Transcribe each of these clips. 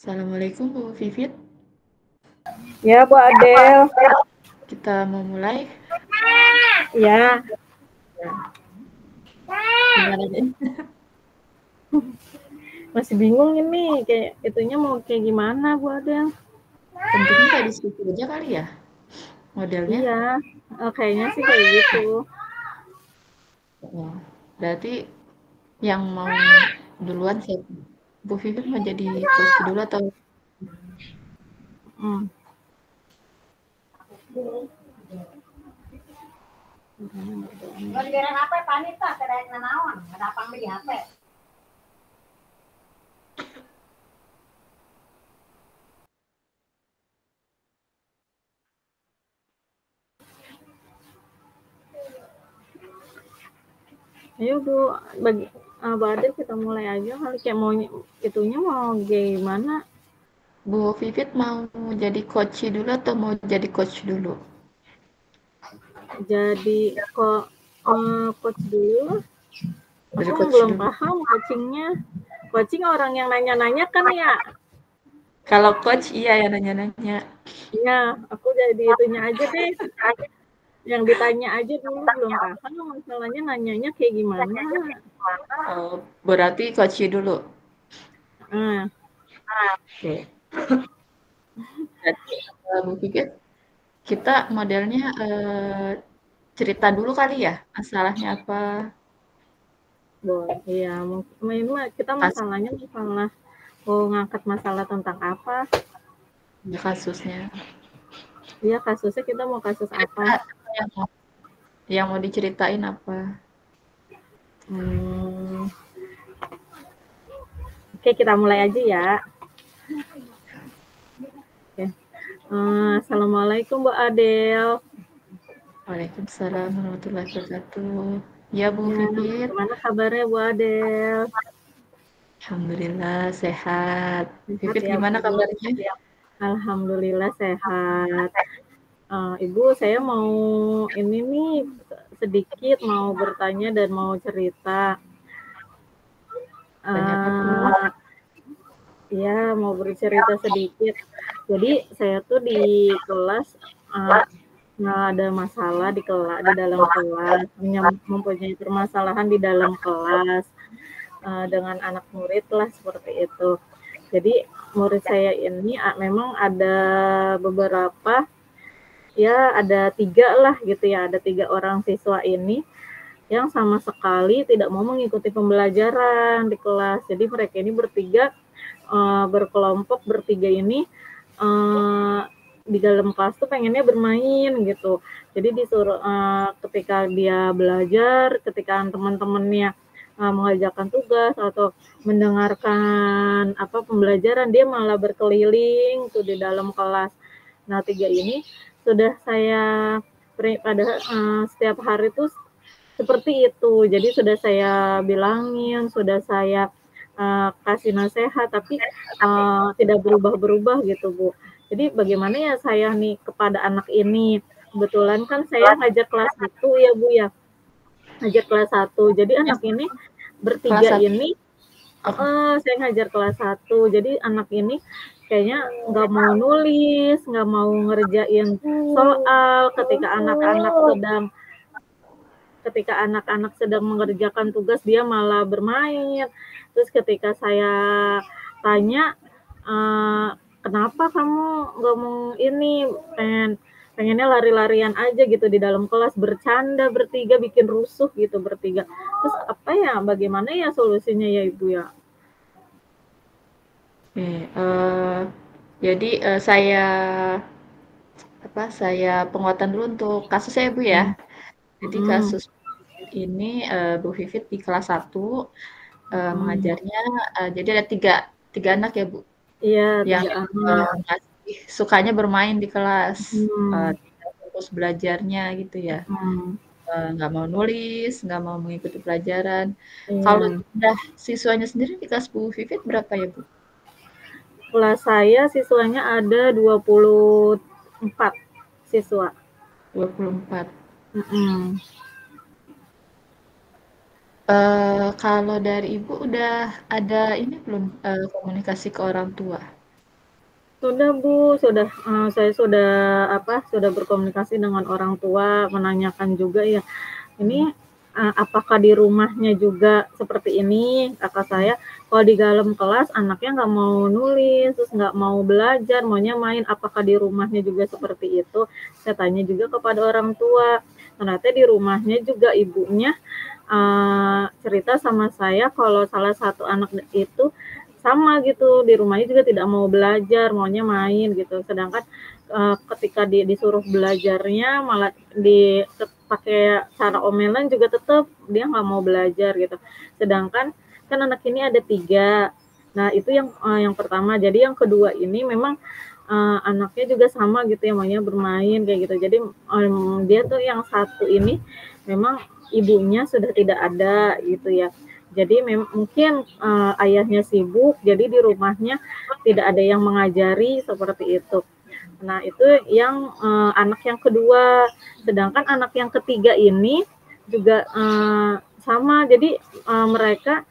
Assalamualaikum Bu Vivit. Ya, Bu Adel. Kita mau mulai. Ya, Gimana nih? masih bingung ini kayak itunya mau kayak gimana, Bu Adel. Tentunya kayak diskusi aja kali ya modelnya. Iya, kayaknya sih kayak gitu. Oh, berarti yang mau duluan siapa? Bu Vivit mau jadi coach dulu atau Hmm. Gara-gara apa panita kedai nanaon, kenapa beli HP? Ayo Bu, bagi Bu Adel kita mulai aja kali kayak mau itunya mau gimana? Bu Vivit mau jadi coach dulu atau mau jadi coach dulu? Jadi kok coach dulu. Jadi Aku coach belum dulu. paham coachingnya. Coaching orang yang nanya-nanya kan ya? Kalau coach iya ya nanya-nanya. Iya, aku jadi itunya aja deh. Yang ditanya aja dulu belum paham masalahnya nanyanya kayak gimana. Oh, berarti coach dulu. Nah, Oke. Berarti Bu Vivit kita modelnya cerita dulu kali ya masalahnya apa boleh. Iya, mungkin kita kasus masalahnya masalah mau ngangkat masalah tentang apa? kasusnya. Iya, kasusnya kita mau kasus apa? yang mau, yang mau diceritain apa? Hmm, oke, kita mulai aja ya. Oke. Assalamualaikum Bu Adel. Waalaikumsalam warahmatullahi wabarakatuh. Ya Bu Ya, Vivit, gimana kabarnya Bu Adel? alhamdulillah sehat. Sehat Vivit ya gimana Bu. kabarnya? Alhamdulillah sehat. Ibu, saya mau ini nih sedikit mau bertanya dan mau cerita. Tanya apa Bu? Uh, ya, mau bercerita sedikit. Jadi saya tuh di kelas uh, ada masalah di dalam kelas, mempunyai permasalahan di dalam kelas dengan anak murid lah seperti itu. Jadi murid saya ini memang ada beberapa ya ada 3 lah gitu ya, ada 3 orang siswa ini yang sama sekali tidak mau mengikuti pembelajaran di kelas. Jadi mereka ini bertiga berkelompok bertiga ini di dalam kelas tuh pengennya bermain gitu. Jadi disuruh ketika dia belajar, ketika teman-temannya mengerjakan tugas atau mendengarkan apa pembelajaran, dia malah berkeliling tuh di dalam kelas. Nah, 3 ini sudah saya pada setiap hari tuh seperti itu. Jadi sudah saya bilangin, sudah saya kasih nasihat, tapi tidak berubah-berubah gitu, Bu. Jadi bagaimana ya saya nih kepada anak ini? Kebetulan kan saya ngajar kelas 1 ya, Bu ya. Ngajar kelas 1. Jadi anak ini Kelas bertiga 1. ini Oh, saya ngajar kelas 1. Jadi anak ini kayaknya nggak mau nulis, nggak mau ngerjain soal ketika anak-anak sedang mengerjakan tugas dia malah bermain. Terus ketika saya tanya, kenapa kamu nggak mau ini, pengennya lari-larian aja gitu di dalam kelas, bercanda bertiga, bikin rusuh gitu bertiga. Terus apa ya, bagaimana ya solusinya ya Ibu ya? oke. Jadi saya penguatan dulu untuk kasusnya ya Bu ya. Hmm. Jadi Hmm. kasus ini Bu Vivit di kelas 1 Hmm. mengajarnya jadi ada tiga anak ya Bu Iya, yang 3 anak. masih sukanya bermain di kelas, Hmm. tidak fokus belajarnya gitu ya, Hmm. nggak mau nulis, nggak mau mengikuti pelajaran. Kalau Iya. jumlah siswanya sendiri di kelas Bu Vivit berapa ya Bu? Kelas saya siswanya ada 24 siswa. 24. Mhm. Kalau dari Ibu udah ada ini belum, komunikasi ke orang tua? Sudah Bu, saya sudah berkomunikasi dengan orang tua, menanyakan juga ya, ini apakah di rumahnya juga seperti ini? Kakak saya, kalau di dalam kelas anaknya nggak mau nulis, terus nggak mau belajar, maunya main. Apakah di rumahnya juga seperti itu? Saya tanya juga kepada orang tua. Ternyata di rumahnya juga ibunya cerita sama saya kalau salah satu anak itu sama gitu, di rumahnya juga tidak mau belajar, maunya main gitu. Sedangkan ketika disuruh belajarnya malah pakai cara omelan juga tetap dia nggak mau belajar gitu. Sedangkan kan anak ini ada 3. Nah itu yang pertama. Jadi yang kedua ini memang anaknya juga sama gitu ya, maunya bermain kayak gitu. Jadi dia tuh yang satu ini memang ibunya sudah tidak ada gitu ya. Jadi mungkin ayahnya sibuk, jadi di rumahnya tidak ada yang mengajari seperti itu. Nah itu yang anak yang kedua. Sedangkan anak yang ketiga ini juga sama. Jadi mereka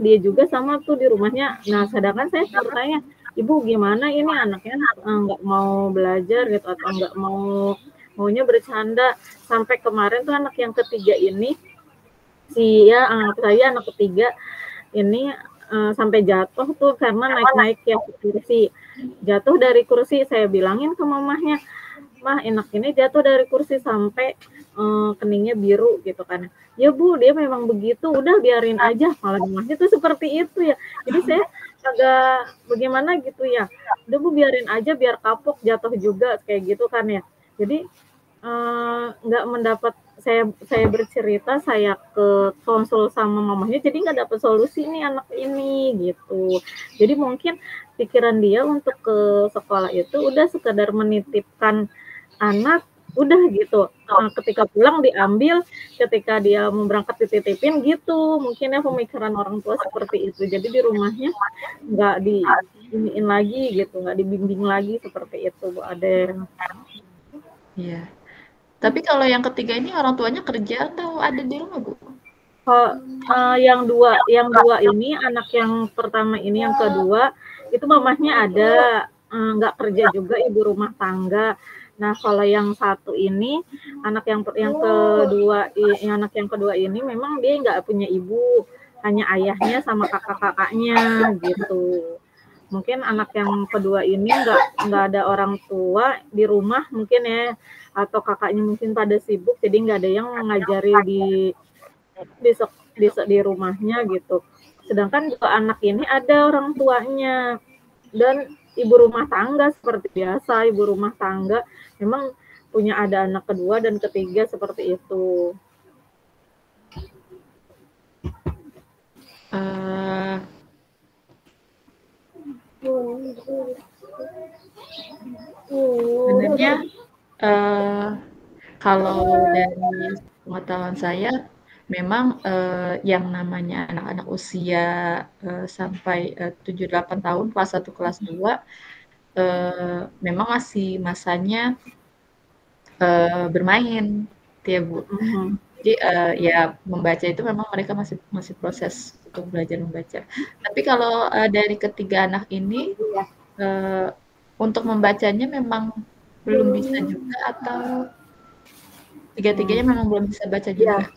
dia juga sama tuh di rumahnya. Nah sedangkan saya bertanya, Ibu gimana ini anaknya nggak mau belajar gitu atau nggak maunya bercanda. Sampai kemarin tuh anak yang ketiga ini saya anak ketiga ini sampai jatuh tuh karena naik-naik ya kursi. Jatuh dari kursi, saya bilangin ke mamahnya, "Mah, anak ini jatuh dari kursi sampai keningnya biru," gitu kan. "Ya Bu, dia memang begitu, udah biarin aja." Malah mamahnya tuh seperti itu ya. Jadi saya agak bagaimana gitu ya. "Udah Bu, biarin aja biar kapok jatuh juga," kayak gitu kan ya. Jadi nggak mendapat saya bercerita, saya ke konsul sama mamanya, jadi nggak dapat solusi nih anak ini gitu. Jadi mungkin pikiran dia untuk ke sekolah itu udah sekedar menitipkan anak, udah gitu. Ketika pulang diambil, ketika dia mau berangkat dititipin gitu. Mungkin ya pemikiran orang tua seperti itu. Jadi di rumahnya nggak diiniin lagi gitu, nggak dibimbing lagi seperti itu Bu Ade. Iya. Tapi kalau yang ketiga ini orang tuanya kerja atau ada di rumah, Bu? Yang dua ini, anak yang pertama ini, yang kedua, itu mamahnya ada, nggak kerja juga, ibu rumah tangga. Nah, kalau yang satu ini, anak yang kedua ini memang dia nggak punya ibu, hanya ayahnya sama kakak-kakaknya gitu. Mungkin anak yang kedua ini nggak ada orang tua di rumah mungkin ya, atau kakaknya mungkin pada sibuk, jadi nggak ada yang mengajari di rumahnya gitu. Sedangkan 2 anak ini ada orang tuanya dan ibu rumah tangga seperti biasa, ibu rumah tangga memang punya ada anak kedua dan ketiga seperti itu. Sebenarnya kalau dari pengetahuan saya memang yang namanya anak-anak usia sampai 7-8 tahun kelas 1 kelas 2 memang masih masanya bermain ya Bu. Jadi ya membaca itu memang mereka masih proses untuk belajar membaca. Tapi kalau dari ketiga anak ini untuk membacanya memang belum bisa juga atau tiga-tiganya memang belum bisa baca juga?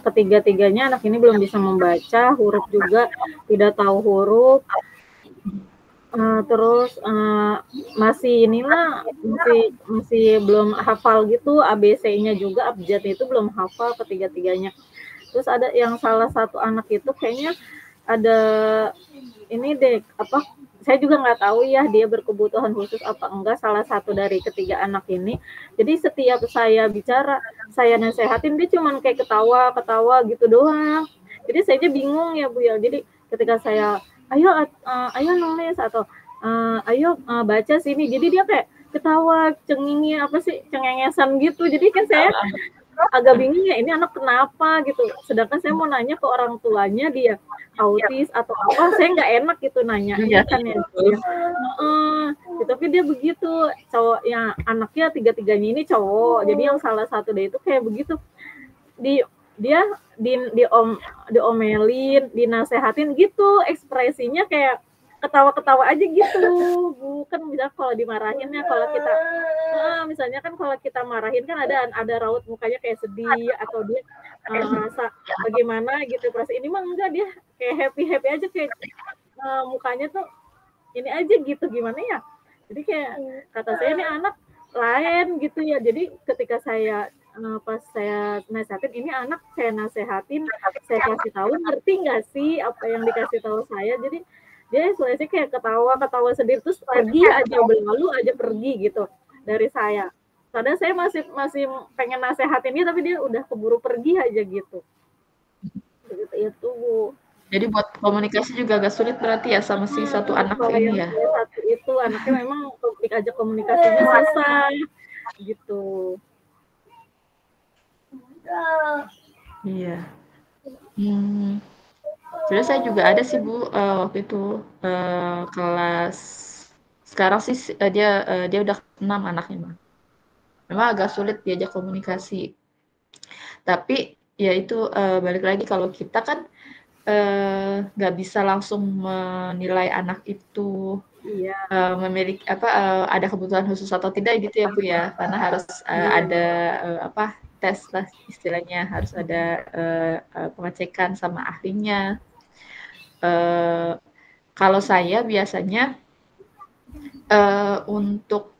Ketiga-tiganya anak ini belum bisa membaca, huruf juga tidak tahu huruf. Terus masih belum hafal gitu, ABC-nya juga, abjad itu belum hafal ketiga-tiganya. Terus ada yang salah satu anak itu kayaknya ada ini deh, saya juga nggak tahu ya dia berkebutuhan khusus apa enggak, salah satu dari ketiga anak ini. Jadi setiap saya bicara, saya nasehatin, dia cuman kayak ketawa gitu doang. Jadi saya aja bingung ya Bu ya. Jadi ketika saya ayo nulis atau ayo baca sini, jadi dia kayak ketawa, cengengesan gitu. Jadi kan saya agak bingung ya, ini anak kenapa gitu. Sedangkan saya mau nanya ke orang tuanya, dia autis atau apa, saya nggak enak gitu nanyanya kan ya. Tapi dia begitu, cowok yang anaknya tiga-tiganya ini cowok, jadi yang salah satu dia itu kayak begitu, dia diomelin, dinasehatin gitu, ekspresinya kayak ketawa-ketawa aja gitu, Bu. Kan misalnya kalau dimarahin ya, kalau kita misalnya kan kalau kita marahin kan ada raut mukanya kayak sedih atau dia ngerasa bagaimana gitu. Perasaan ini mah enggak, dia kayak happy-happy aja, kayak mukanya tuh ini aja gitu, gimana ya? Jadi kayak kata saya ini anak lain gitu ya. Jadi ketika saya pas saya nasehatin, ini anak saya nasehatin, saya kasih tahu, ngerti nggak sih apa yang dikasih tahu saya. Jadi dia istilahnya kayak ketawa sedih terus pergi aja, berlalu aja pergi gitu dari saya. Kadang saya masih pengen nasehatin dia, tapi dia udah keburu pergi aja gitu. Begitu itu, Bu. Jadi buat komunikasi juga agak sulit berarti ya sama si satu anak kalau ini yang ya. Satu itu anaknya memang diajak komunikasinya susah gitu. Iya. Terus saya juga ada sih Bu waktu itu kelas sekarang sih dia udah 6 anaknya mah. Memang agak sulit diajak komunikasi. Tapi ya itu balik lagi kalau kita kan nggak bisa langsung menilai anak itu memiliki ada kebutuhan khusus atau tidak gitu ya Bu ya, karena harus ada tes lah istilahnya, harus ada pengecekan sama ahlinya. Kalau saya biasanya untuk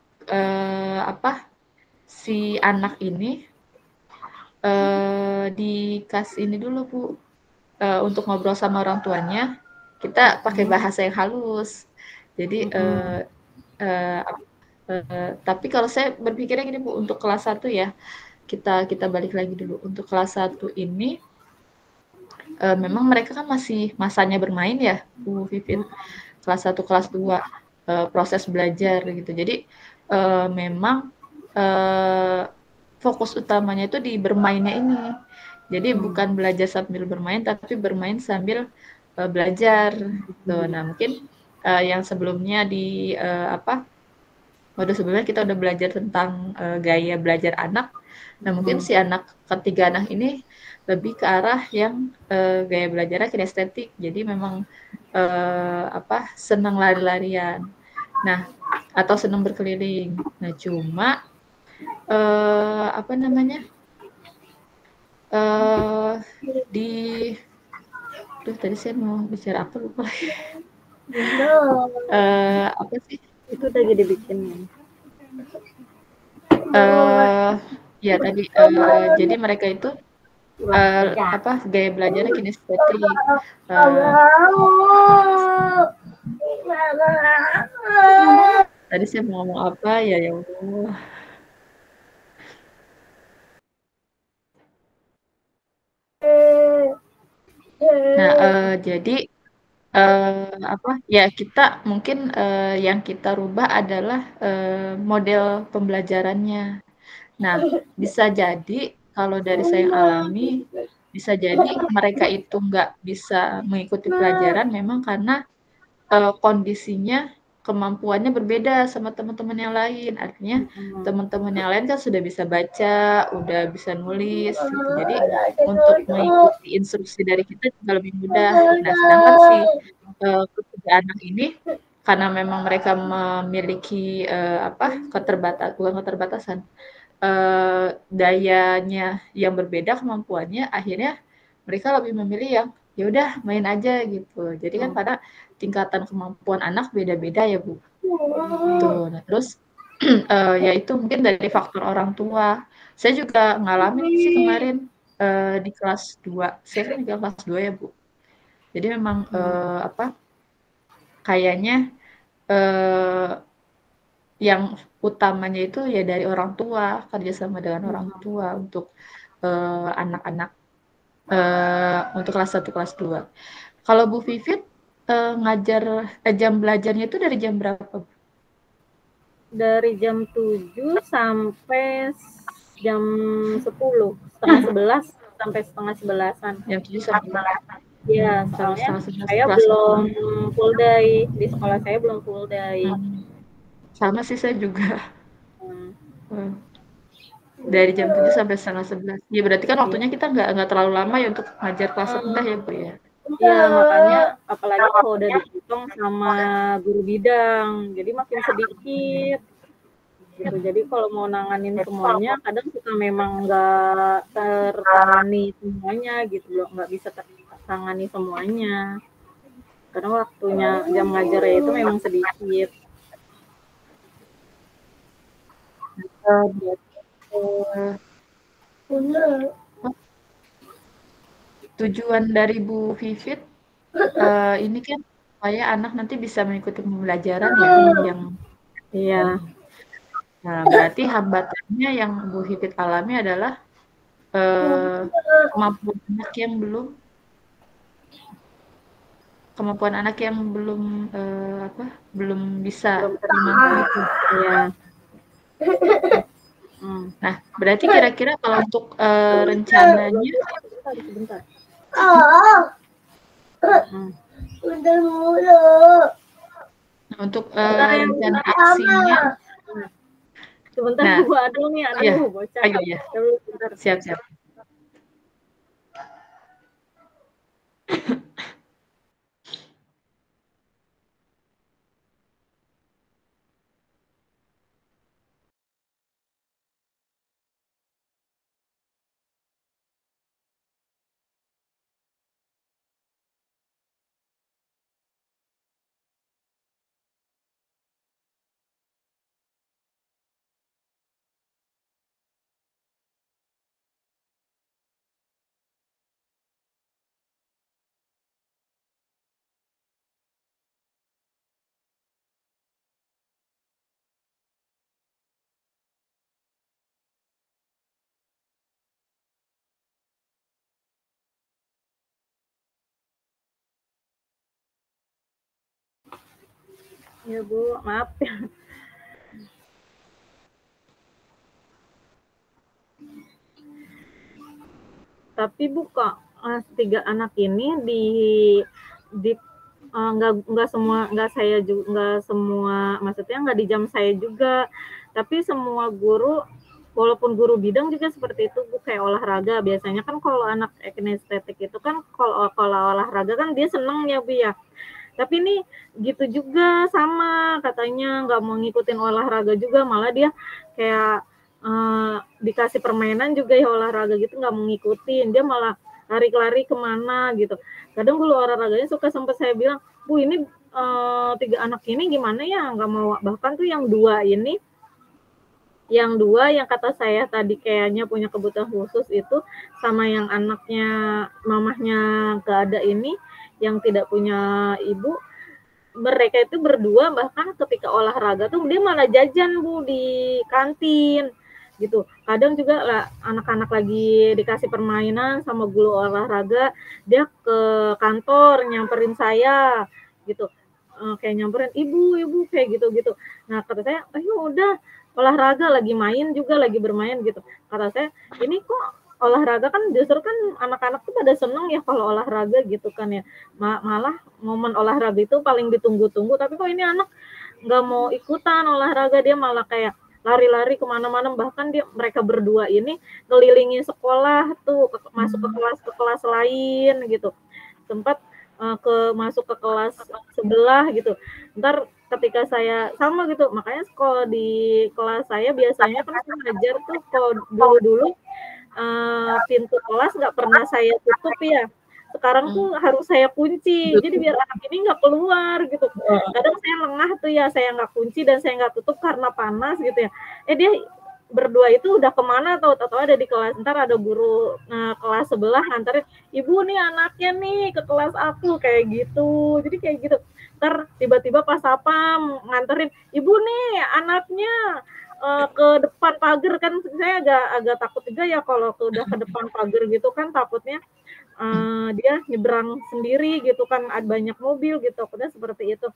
si anak ini dikasih ini dulu Bu, untuk ngobrol sama orang tuanya, kita pakai bahasa yang halus. Jadi tapi kalau saya berpikirnya gini Bu, untuk kelas 1 ya, kita balik lagi dulu. Untuk kelas 1 ini memang mereka kan masih masanya bermain ya, Bu Vivin. Kelas 1, kelas 2 proses belajar gitu. Jadi memang fokus utamanya itu di bermainnya ini. Jadi bukan belajar sambil bermain, tapi bermain sambil belajar. Gitu. Nah mungkin yang sebelumnya mode sebelumnya kita udah belajar tentang gaya belajar anak. Nah mungkin si ketiga anak ini lebih ke arah yang gaya belajarnya kinestetik. Jadi memang senang lari-larian. Nah atau senang berkeliling. Nah cuma tadi saya mau bicara apa lupa lagi. Apa sih? Itu udah jadi bikin. Ya tadi jadi mereka itu gaya belajarnya kinestetik. Tadi saya mau ngomong apa ya Allah. Nah jadi ya kita mungkin yang kita rubah adalah model pembelajarannya. Nah bisa jadi kalau dari saya yang alami, bisa jadi mereka itu nggak bisa mengikuti pelajaran memang karena kondisinya, kemampuannya berbeda sama teman-teman yang lain. Artinya teman-teman yang lain kan sudah bisa baca, udah bisa nulis gitu. Jadi untuk mengikuti instruksi dari kita juga lebih mudah. Nah sedangkan si ketiga anak ini karena memang mereka memiliki bukan keterbatasan, dayanya yang berbeda, kemampuannya, akhirnya mereka lebih memilih yang ya udah main aja gitu. Jadi kan pada tingkatan kemampuan anak beda-beda ya Bu. Tuh, nah terus ya itu mungkin dari faktor orang tua. Saya juga ngalamin sih kemarin di kelas 2. Saya kan juga kelas 2 ya Bu. Jadi memang kayaknya yang utamanya itu ya dari orang tua, kerjasama dengan orang tua untuk anak-anak untuk kelas 1, kelas 2. Kalau Bu Vivit ngajar jam belajarnya itu dari jam berapa? Dari jam 7 sampai jam 10, setengah 11 sampai setengah 11-an. Jam 7 sampai 11. Iya, soalnya saya belum full day. Di sekolah saya belum full day. Sama sih saya juga. Dari jam 7 sampai setengah 11. Ya berarti kan waktunya kita nggak terlalu lama ya untuk ngajar kelas rendah ya Bu ya. Iya, makanya apalagi kalau udah dipotong sama guru bidang, jadi makin sedikit gitu. Jadi kalau mau nanganin semuanya, kadang suka memang nggak tertangani semuanya gitu loh, nggak bisa tertangani semuanya. Karena waktunya jam ngajarnya itu memang sedikit. Tujuan dari Bu Vivit ini kan supaya anak nanti bisa mengikuti pembelajaran ya yang Iya. Nah, berarti hambatannya yang Bu Vivit alami adalah kemampuan anak yang belum bisa memantau itu. Iya. Nah, berarti kira-kira kalau untuk rencananya Sebentar. untuk rencana aksinya sebentar Bu Adul nih, aduh bocah. Ayo ya. Siap. Ya Bu, maaf ya. Tapi Bu kok 3 anak ini nggak semua, maksudnya nggak di jam saya juga. Tapi semua guru, walaupun guru bidang juga seperti itu Bu, kayak olahraga. Biasanya kan kalau anak kinestetik itu kan kalau olahraga kan dia seneng ya Bu ya. Tapi ini gitu juga, sama katanya nggak mau ngikutin olahraga juga, malah dia kayak dikasih permainan juga ya olahraga gitu nggak mau ngikutin, dia malah lari-lari kemana gitu. Kadang guru olahraganya suka sempat saya bilang, Bu ini 3 anak ini gimana ya nggak mau, bahkan tuh yang 2 yang kata saya tadi kayaknya punya kebutuhan khusus itu, sama yang anaknya mamahnya nggak ada ini, yang tidak punya ibu, mereka itu berdua bahkan ketika olahraga tuh dia malah jajan Bu di kantin gitu. Kadang juga lah anak-anak lagi dikasih permainan sama guru olahraga, dia ke kantor nyamperin saya gitu, kayak nyamperin ibu kayak gitu. Nah kata saya, ayo udah olahraga, lagi main juga, lagi bermain gitu. Kata saya, ini kok olahraga kan justru kan anak-anak tuh pada seneng ya kalau olahraga gitu kan ya. Malah momen olahraga itu paling ditunggu-tunggu, tapi kok ini anak nggak mau ikutan olahraga, dia malah kayak lari-lari kemana-mana. Bahkan mereka berdua ini ngelilingi sekolah tuh, masuk ke kelas lain gitu, sempat masuk ke kelas sebelah gitu. Ntar ketika saya sama gitu, makanya kalau di kelas saya biasanya kan saya ngajar tuh, kalau dulu pintu kelas nggak pernah saya tutup ya, sekarang tuh harus saya kunci, jadi biar anak ini nggak keluar gitu. Kadang saya lengah tuh ya, saya nggak kunci dan saya nggak tutup karena panas gitu ya, dia berdua itu udah kemana atau ada di kelas, ntar ada guru kelas sebelah nganterin, ibu nih anaknya nih ke kelas aku, kayak gitu. Jadi kayak gitu, ntar tiba-tiba pas sapam nganterin, ibu nih anaknya ke depan pagar, kan saya agak takut juga ya kalau udah ke depan pagar gitu kan, takutnya dia nyebrang sendiri gitu kan, ada banyak mobil gitu, udah seperti itu.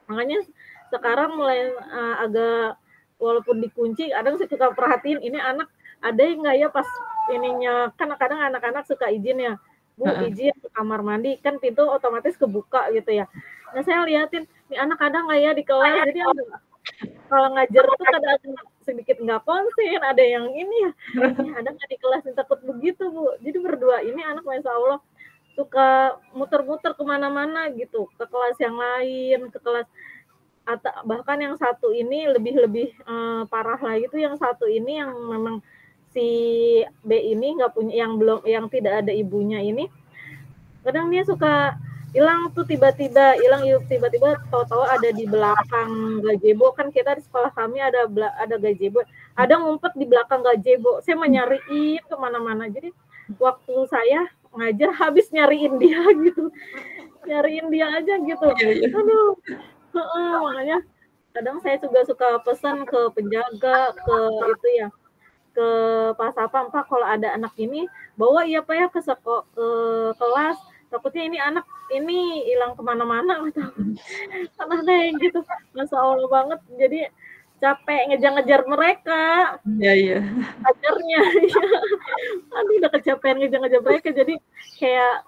Makanya sekarang mulai agak, walaupun dikunci, kadang saya suka perhatiin ini anak ada yang nggak ya pas ininya, kan kadang anak-anak suka izin ya, Bu izin ke kamar mandi, kan pintu otomatis kebuka gitu ya. Nah saya liatin, ini anak ada nggak ya di kelas, jadi kalau ngajar tuh kadang sedikit nggak konsen, ada yang ini ya, ada nggak di kelas yang takut begitu Bu. Jadi berdua ini anak Masya Allah suka muter-muter kemana-mana gitu, ke kelas yang lain, ke kelas bahkan yang satu ini lebih parah lagi tuh, yang satu ini yang memang si B ini nggak punya, yang tidak ada ibunya ini, kadang dia suka hilang tuh tiba-tiba tahu-tahu ada di belakang gazebo. Kan kita di sekolah kami ada gazebo, ada ngumpet di belakang gazebo. Saya menyariin kemana-mana, jadi waktu saya ngajar habis nyariin dia gitu, nyariin dia aja gitu. Aduh, makanya kadang saya juga suka pesan ke penjaga, ke itu ya, ke Pak Sapam, Pak kalau ada anak ini bawa ya Pak ya ke kelas, takutnya ini anak ini hilang kemana-mana gitu. Karena kayak gitu, Masya Allah banget. Jadi capek ngejar-ngejar mereka. Iya. Ajarnya. Aduh, udah kecapean ngejar-ngejar mereka. Jadi kayak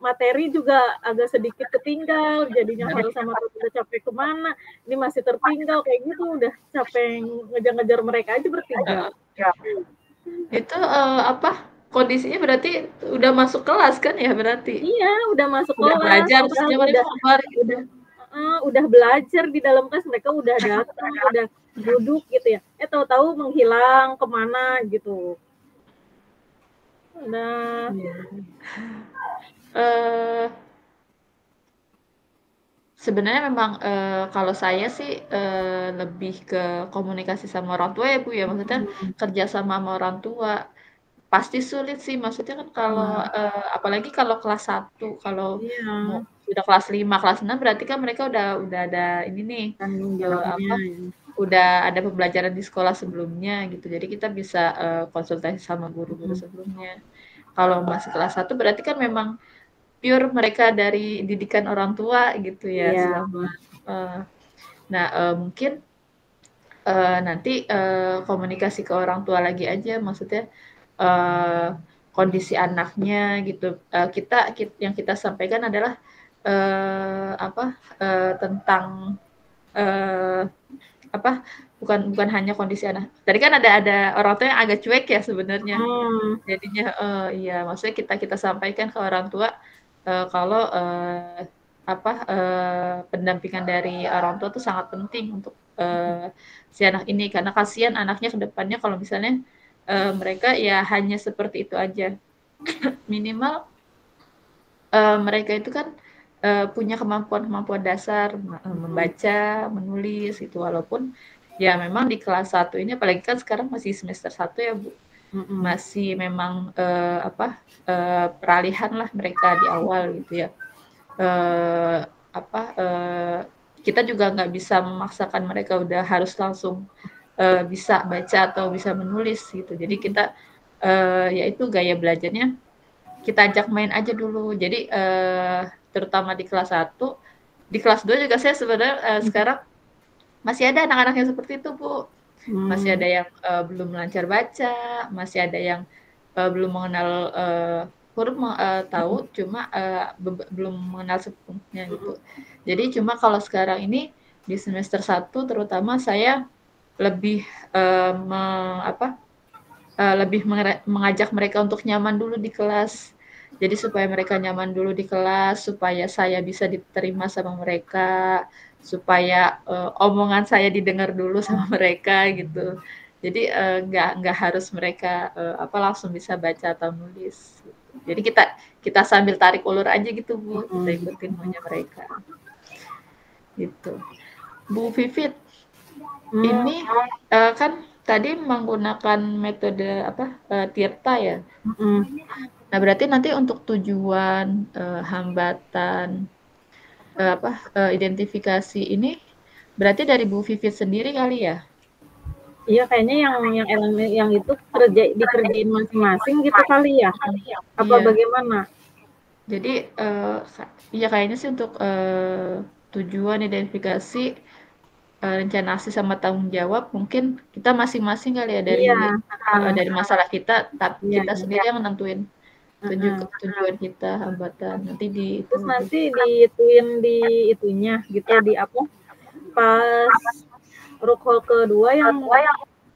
materi juga agak sedikit ketinggal. Jadinya harus sama udah capek kemana. Ini masih tertinggal kayak gitu. Udah capek ngejar-ngejar mereka aja bertiga. Itu kondisinya berarti udah masuk kelas kan ya berarti? Iya, udah masuk udah kelas. Belajar, udah belajar di dalam kelas, mereka udah datang, udah duduk gitu ya. Tahu-tahu menghilang kemana gitu. Udah. Sebenarnya memang kalau saya sih lebih ke komunikasi sama orang tua ya Bu ya, maksudnya kerja sama orang tua pasti sulit sih, maksudnya kan kalau apalagi kalau kelas 1, kalau sudah kelas 5, kelas 6 berarti kan mereka udah ada ini nih, udah ada pembelajaran di sekolah sebelumnya gitu, jadi kita bisa konsultasi sama guru-guru sebelumnya. Kalau masih kelas 1 berarti kan memang pure mereka dari didikan orang tua gitu ya. Mungkin nanti komunikasi ke orang tua lagi aja, maksudnya kondisi anaknya gitu. Yang kita sampaikan adalah tentang bukan hanya kondisi anak. Tadi kan ada orang tua yang agak cuek ya sebenarnya. Jadinya iya, maksudnya kita sampaikan ke orang tua kalau pendampingan dari orang tua tuh sangat penting untuk si anak ini, karena kasihan anaknya ke depannya kalau misalnya mereka ya hanya seperti itu aja. Minimal mereka itu kan punya kemampuan dasar membaca, menulis gitu, walaupun ya memang di kelas 1 ini, apalagi kan sekarang masih semester 1 ya Bu, masih memang peralihan lah mereka di awal gitu ya. Kita juga nggak bisa memaksakan mereka udah harus langsung bisa baca atau bisa menulis gitu. Jadi kita yaitu gaya belajarnya kita ajak main aja dulu. Jadi terutama di kelas 1, di kelas 2 juga saya sebenarnya sekarang masih ada anak-anak yang seperti itu Bu. Masih ada yang belum lancar baca, masih ada yang belum mengenal huruf, tahu cuma belum mengenal sepenuhnya gitu. Jadi cuma kalau sekarang ini di semester 1 terutama saya lebih lebih mengajak mereka untuk nyaman dulu di kelas. Jadi supaya mereka nyaman dulu di kelas, supaya saya bisa diterima sama mereka, supaya omongan saya didengar dulu sama mereka gitu. Jadi nggak harus mereka langsung bisa baca atau nulis. Jadi kita sambil tarik ulur aja gitu Bu, kita ikutin maunya mereka. Gitu. Bu Vivit, ini kan tadi menggunakan metode Tirta ya. Nah berarti nanti untuk tujuan hambatan identifikasi ini berarti dari Bu Vivit sendiri kali ya? Iya, kayaknya yang itu dikerjain masing-masing gitu kali ya? Apa bagaimana? Jadi ya kayaknya sih untuk tujuan identifikasi, rencana aksi sama tanggung jawab mungkin kita masing-masing kali ya dari masalah kita, tapi kita sendiri yang nentuin tujuan kita, hambatan nanti terus nanti diituin di itunya gitu, di apa pas rukul kedua yang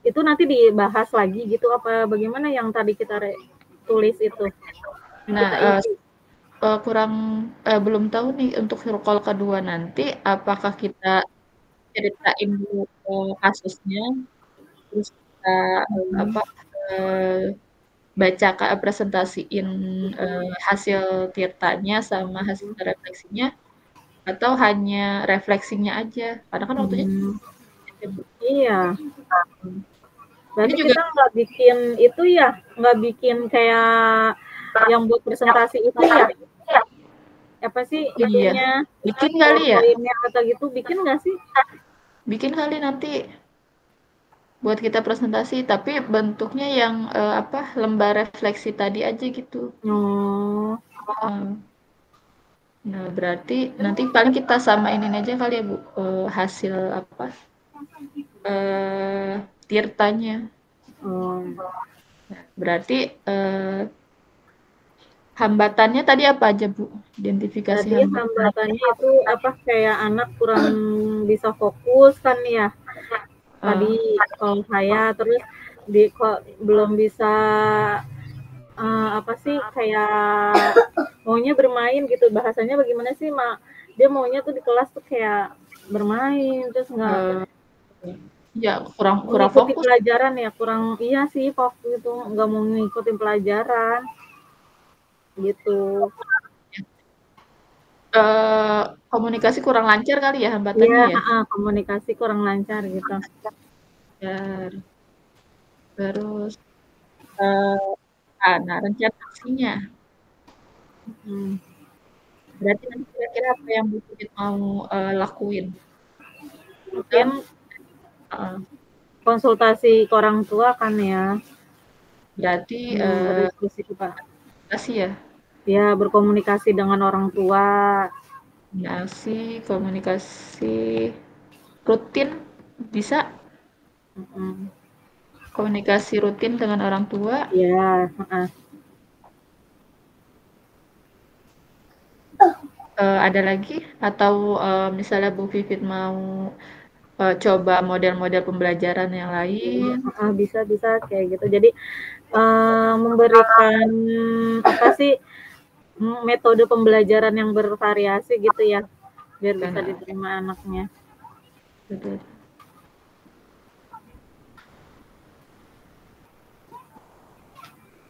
itu nanti dibahas lagi gitu, apa bagaimana yang tadi kita tulis itu? Nah kurang belum tahu nih untuk call kedua nanti apakah kita ceritain dulu kasusnya, terus kita apa baca presentasiin hasil tirtanya sama hasil refleksinya atau hanya refleksinya aja karena kan waktunya Iya. Berarti ini juga kita nggak bikin itu ya, nggak bikin kayak yang buat presentasi itu ya? Apa sih iya itunya? bikin kali ya Poinnya atau gitu bikin nggak sih? bikin kali nanti buat kita presentasi tapi bentuknya yang lembar refleksi tadi aja gitu. Oh. Nah berarti nanti paling kita samain ini aja kali ya Bu hasil tirtanya. Nah, berarti hambatannya tadi apa aja Bu? Identifikasi Tadi hambatannya itu apa kayak anak kurang bisa fokus kan ya. Tadi kalau saya terus kok belum bisa apa sih kayak maunya bermain gitu, bahasanya bagaimana sih Mak? Dia maunya tuh di kelas tuh kayak bermain terus nggak ya kurang ngikutin fokus pelajaran ya, kurang iya sih fokus gitu, nggak mau ngikutin pelajaran gitu. komunikasi kurang lancar kali ya hambatannya ya. Komunikasi kurang lancar gitu. Terus nah rencana aksinya. Berarti nanti kira-kira apa yang Bu Pipit mau lakuin? Mungkin konsultasi ke orang tua kan ya. Berarti berdiskusi Pak. Komunikasi ya? Ya, berkomunikasi dengan orang tua. Komunikasi rutin bisa? Komunikasi rutin dengan orang tua? Ya, ada lagi? Atau misalnya Bu Vivit mau coba model-model pembelajaran yang lain? Bisa kayak gitu. Jadi memberikan apa sih metode pembelajaran yang bervariasi gitu ya, biar bisa diterima anaknya. Betul.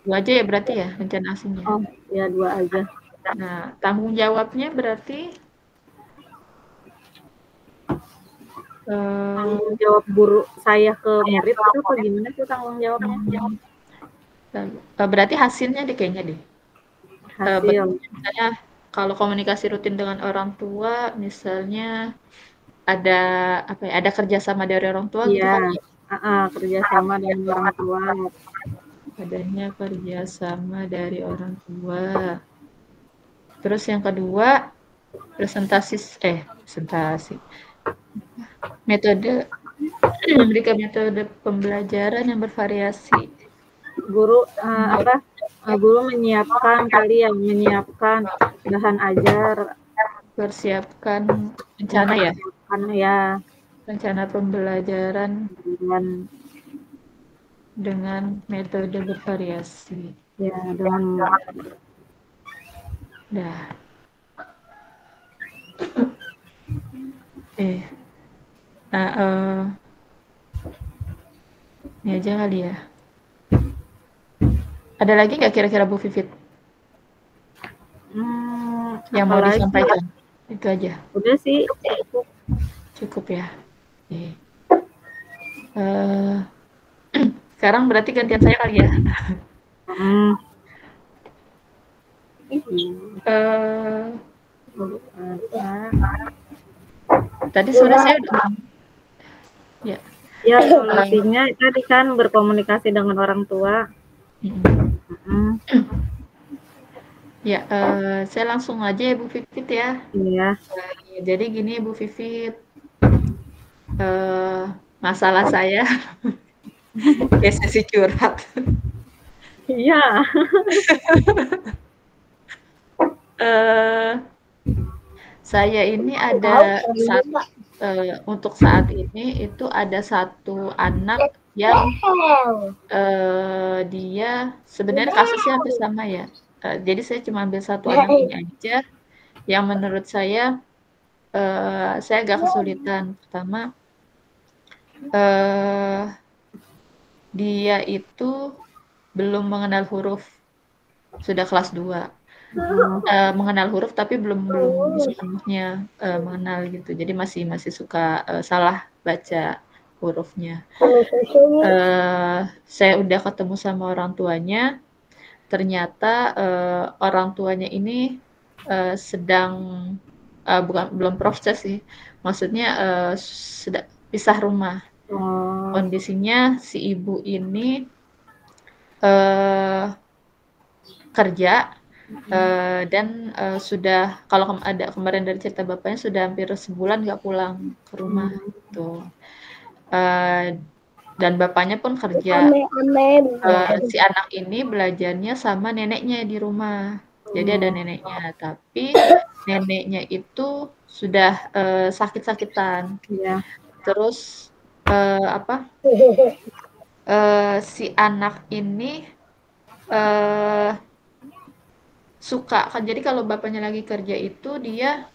Dua aja ya berarti ya rencana aksinya? Oh, ya 2 aja. Nah, tanggung jawabnya berarti tanggung jawab guru saya ke murid itu apa gimana sih tanggung jawabnya? Berarti hasilnya deh kayaknya deh. Hasil. Misalnya kalau komunikasi rutin dengan orang tua, misalnya ada ada kerjasama dari orang tua gitu kan? Kerjasama dengan orang tua. Adanya kerjasama dari orang tua. Terus yang kedua presentasi. Metode memberikan metode pembelajaran yang bervariasi. Guru guru menyiapkan menyiapkan bahan ajar, persiapkan rencana ya. Rencana pembelajaran dengan metode bervariasi. Ya, dengan ini aja kali ya. Ada lagi nggak kira-kira Bu Vivit? Yang mau disampaikan? Itu aja. Udah sih, cukup ya. Sekarang berarti gantian saya kali ya. Tadi sore saya udah ya solusinya tadi kan berkomunikasi dengan orang tua. Ya, saya langsung aja ya Bu Vivit ya. Iya. Jadi gini Bu Vivit, masalah saya sesi curhat. Iya. Saya ini ada untuk saat ini itu ada satu anak yang dia sebenarnya kasusnya hampir sama ya. jadi saya cuma ambil satu anak ini aja, yang menurut saya agak kesulitan. Pertama, dia itu belum mengenal huruf, sudah kelas 2. Mengenal huruf tapi belum sepenuhnya mengenal gitu. Jadi masih suka salah baca hurufnya. Saya udah ketemu sama orang tuanya, ternyata orang tuanya ini sedang belum proses sih, maksudnya sudah pisah rumah. Kondisinya si ibu ini kerja dan sudah, kalau ada kemarin dari cerita bapaknya, sudah hampir sebulan nggak pulang ke rumah gitu. Dan bapaknya pun kerja. Si anak ini belajarnya sama neneknya di rumah. Jadi ada neneknya, tapi neneknya itu sudah sakit-sakitan. Terus si anak ini suka kan, jadi kalau bapaknya lagi kerja itu dia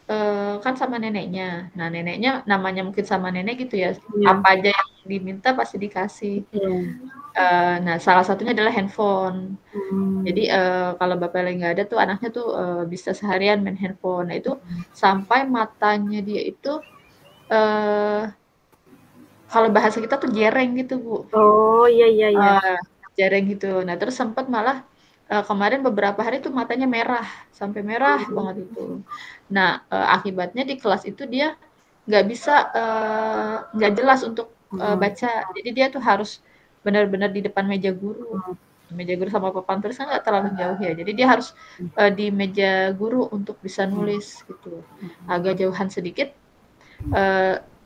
kan sama neneknya. Nah, neneknya namanya mungkin sama nenek gitu ya, apa aja yang diminta pasti dikasih. Nah, salah satunya adalah handphone. Jadi kalau bapak lagi nggak ada tuh, anaknya tuh bisa seharian main handphone. Nah, itu sampai matanya dia itu kalau bahasa kita tuh jereng gitu, Bu. Oh, iya. Jereng gitu. Nah, terus sempat malah kemarin beberapa hari tuh matanya merah, sampai merah banget itu. Nah, akibatnya di kelas itu dia nggak bisa, nggak jelas untuk baca. Jadi dia tuh harus benar-benar di depan meja guru. Meja guru sama papan tulis kan nggak terlalu jauh ya. Jadi dia harus di meja guru untuk bisa nulis gitu. Agak jauhan sedikit,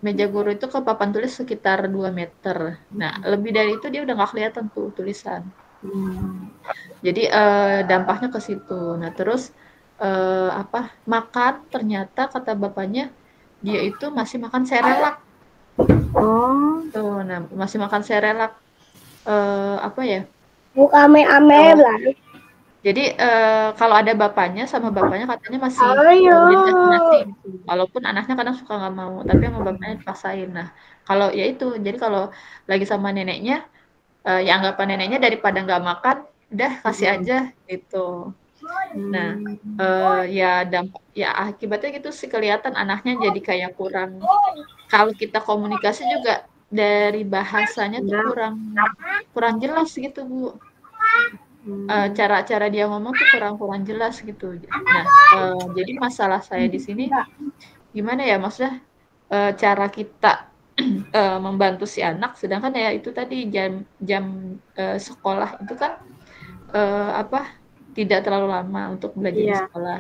meja guru itu ke papan tulis sekitar 2 meter. Nah, lebih dari itu dia udah nggak kelihatan tuh tulisan. Jadi dampaknya ke situ. Nah, terus makan, ternyata kata bapaknya dia itu masih makan serelak. Tuh, nah masih makan serelak. Buka ame-ame lah. Jadi kalau ada bapaknya, sama bapaknya katanya masih dikasih nasi gitu. Walaupun anaknya kadang suka nggak mau, tapi sama bapaknya dipaksain. Nah, kalau ya itu, jadi kalau lagi sama neneknya, ya anggapan neneknya daripada nggak makan, udah kasih aja gitu. Nah, ya akibatnya gitu sih, kelihatan anaknya jadi kayak kurang, kalau kita komunikasi juga dari bahasanya tuh kurang jelas gitu, Bu. Cara dia ngomong tuh kurang jelas gitu. Nah, jadi masalah saya di sini gimana ya, maksudnya cara kita membantu si anak, sedangkan ya itu tadi jam sekolah itu kan tidak terlalu lama untuk belajar di sekolah.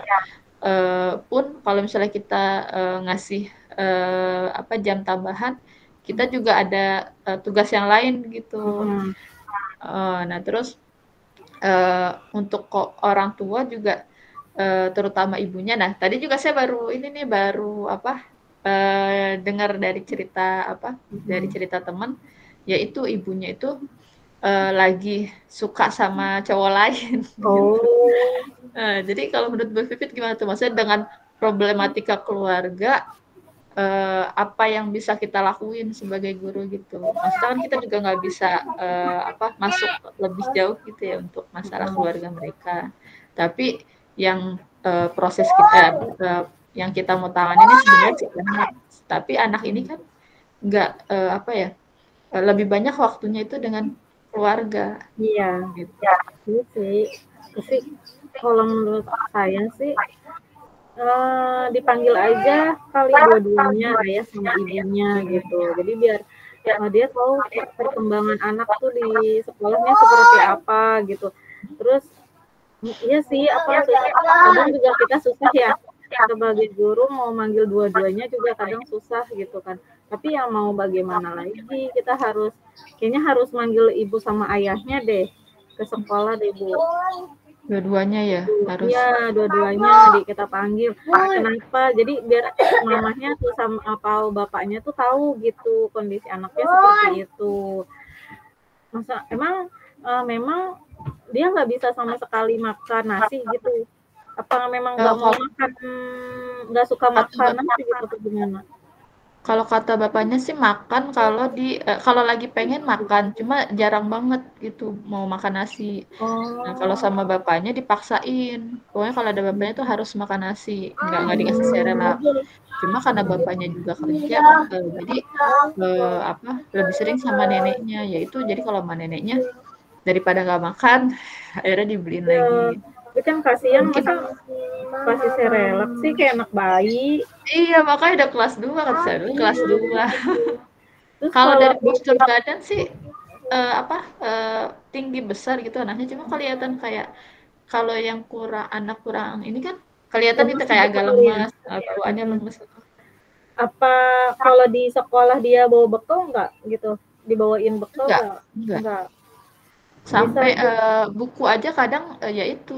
Pun kalau misalnya kita ngasih jam tambahan, kita juga ada tugas yang lain gitu. Nah, terus untuk orang tua juga, terutama ibunya. Nah, tadi juga saya baru dengar dari cerita teman, yaitu ibunya itu lagi suka sama cowok lain. Gitu. Jadi kalau menurut Bu Vivit gimana tuh? Maksudnya dengan problematika keluarga, apa yang bisa kita lakuin sebagai guru gitu? Maksudnya kan kita juga nggak bisa masuk lebih jauh gitu ya untuk masalah keluarga mereka. Tapi yang proses kita, yang kita mau tangani ini sebenarnya si anak. Tapi anak ini kan nggak lebih banyak waktunya itu dengan keluarga. Iya. Gitu. Sih, kalau menurut saya sih dipanggil aja kali dua-duanya, ayah sama ibunya gitu. Jadi biar dia tahu perkembangan anak tuh di sekolahnya seperti apa gitu. Terus iya sih, kadang juga kita susah ya, sebagai guru mau manggil dua-duanya juga kadang susah gitu kan. Tapi ya mau bagaimana lagi, kita kayaknya harus manggil ibu sama ayahnya deh ke sekolah deh, Bu. Dua-duanya ya harus. Iya, dua-duanya kita panggil. Kenapa? Jadi biar mamanya tuh sama apa bapaknya tuh tahu gitu kondisi anaknya seperti itu. Masa memang dia nggak bisa sama sekali makan nasi gitu? Apa memang nggak mau makan, nggak suka makan nasi gitu atau gimana? Kalau kata bapaknya sih makan kalau lagi pengen makan, cuma jarang banget gitu mau makan nasi. Nah, kalau sama bapaknya dipaksain. Pokoknya kalau ada bapaknya tuh harus makan nasi, nggak dikasih serelap. Cuma karena bapaknya juga kerja, jadi lebih sering sama neneknya. Yaitu jadi kalau sama neneknya daripada nggak makan, akhirnya dibeliin lagi. Tapi kan kasihan masa kasih serelak sih kayak anak bayi. Iya, makanya udah kelas 2 kan saya dulu kelas 2. Kalau dari postur badan sih tinggi besar gitu anaknya, cuma kelihatan kayak kalau yang anak kurang ini kan kelihatan itu kayak agak lemas, bawaannya lemes. Apa kalau di sekolah dia bawa bekal nggak gitu? Dibawain bekal nggak? Sampai buku aja kadang ya itu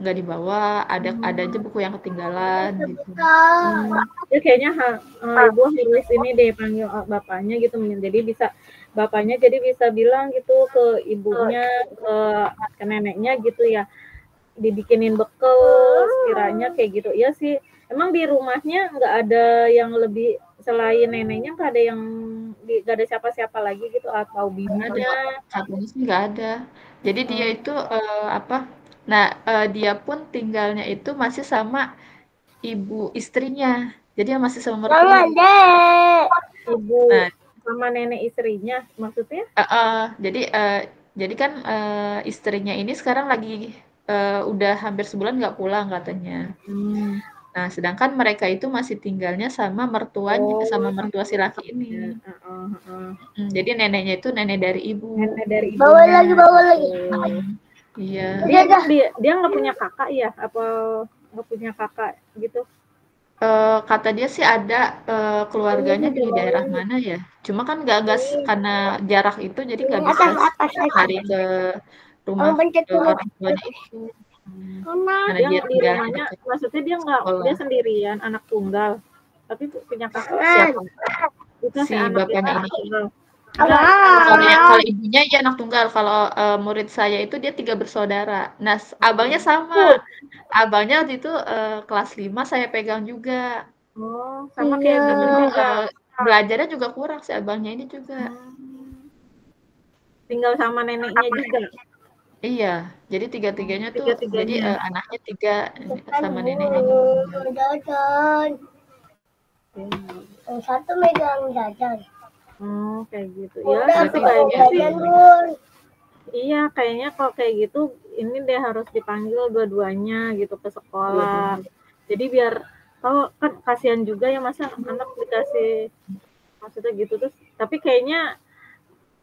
nggak dibawa, ada aja buku yang ketinggalan gitu. Ya kayaknya ibu harus ini deh panggil bapaknya gitu, jadi bapaknya bisa bilang gitu ke ibunya, ke neneknya gitu ya, dibikinin bekal sekiranya kayak gitu. Ya sih, emang di rumahnya nggak ada yang lebih selain neneknya, nggak ada siapa-siapa lagi gitu atau bibinya? Katanya sih nggak ada. Jadi dia itu dia pun tinggalnya itu masih sama ibu istrinya. Jadi yang masih sama mertua. Ibu sama nenek istrinya maksudnya? Jadi kan istrinya ini sekarang lagi udah hampir sebulan nggak pulang katanya. Nah, sedangkan mereka itu masih tinggalnya sama mertuanya, sama mertua si laki ini. Jadi neneknya itu nenek dari ibu. Nenek dari ibu. Bawa lagi. Iya. Dia nggak punya kakak ya? Apa nggak punya kakak gitu? Kata dia sih ada keluarganya di daerah mana ya. Cuma kan nggak karena jarak itu, jadi nggak bisa lari ke rumah orang tuanya itu. Dia di rumahnya, maksudnya dia sendirian, anak tunggal, tapi punya kakak. Siapa? Si bapaknya ini. Kalau ibunya ya anak tunggal, kalau murid saya itu dia 3 bersaudara. Nah, abangnya sama. Abangnya waktu itu kelas 5 saya pegang juga. Oh, sama kayak juga. Belajarnya juga kurang si abangnya ini juga. Tinggal sama neneknya juga. Iya, jadi tiga-tiganya tuh jadi anaknya 3 sama neneknya. Yang satu megang jajan. Oh, kayak gitu. Ya, kayaknya sih. Iya, kayaknya kalau kayak gitu ini deh harus dipanggil dua-duanya gitu ke sekolah. Jadi biar tahu, kan kasihan juga ya masa anak dikasih maksudnya gitu terus, tapi kayaknya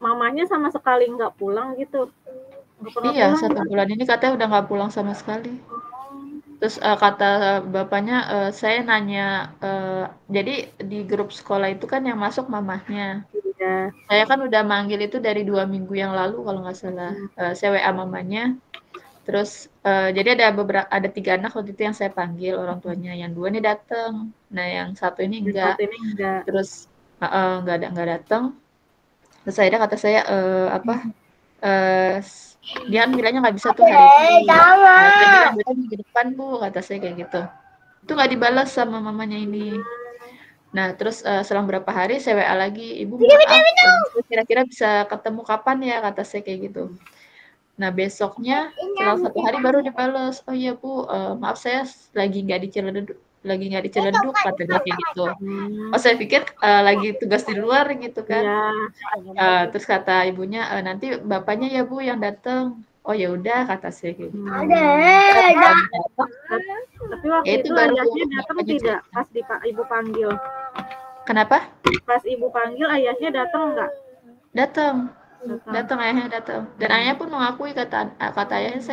mamanya sama sekali nggak pulang gitu. Iya, 1 bulan ini katanya udah nggak pulang sama sekali. Terus kata bapaknya, saya nanya, jadi di grup sekolah itu kan yang masuk mamahnya. Iya. Saya kan udah manggil itu dari 2 minggu yang lalu kalau nggak salah. Saya WA mamanya. Terus jadi ada 3 anak waktu itu yang saya panggil orang tuanya. Yang 2 nih datang. Nah, yang 1 ini enggak. Terus nggak datang. Terus akhirnya kata saya dia kan bilangnya nggak bisa tuh hari itu. Saya bilang minggu depan Bu, kata saya kayak gitu. Itu nggak dibalas sama mamanya ini. Nah, terus selang berapa hari saya WA lagi, Ibu maaf, kira-kira bisa ketemu kapan ya, kata saya kayak gitu. Nah, besoknya selang 1 hari baru dibalas, oh iya Bu, maaf saya lagi nggak di Ciledug, kata dia kayak gitu. Oh, saya pikir lagi tugas di luar gitu kan. Terus kata ibunya, nanti bapaknya ya Bu yang datang. Oh ya udah, kata saya gitu. Tapi waktu itu ayahnya datang tidak pas ibu panggil? Kenapa? Pas ibu panggil ayahnya datang nggak? Datang ayahnya datang. Dan ayahnya pun mengakui, kata ayahnya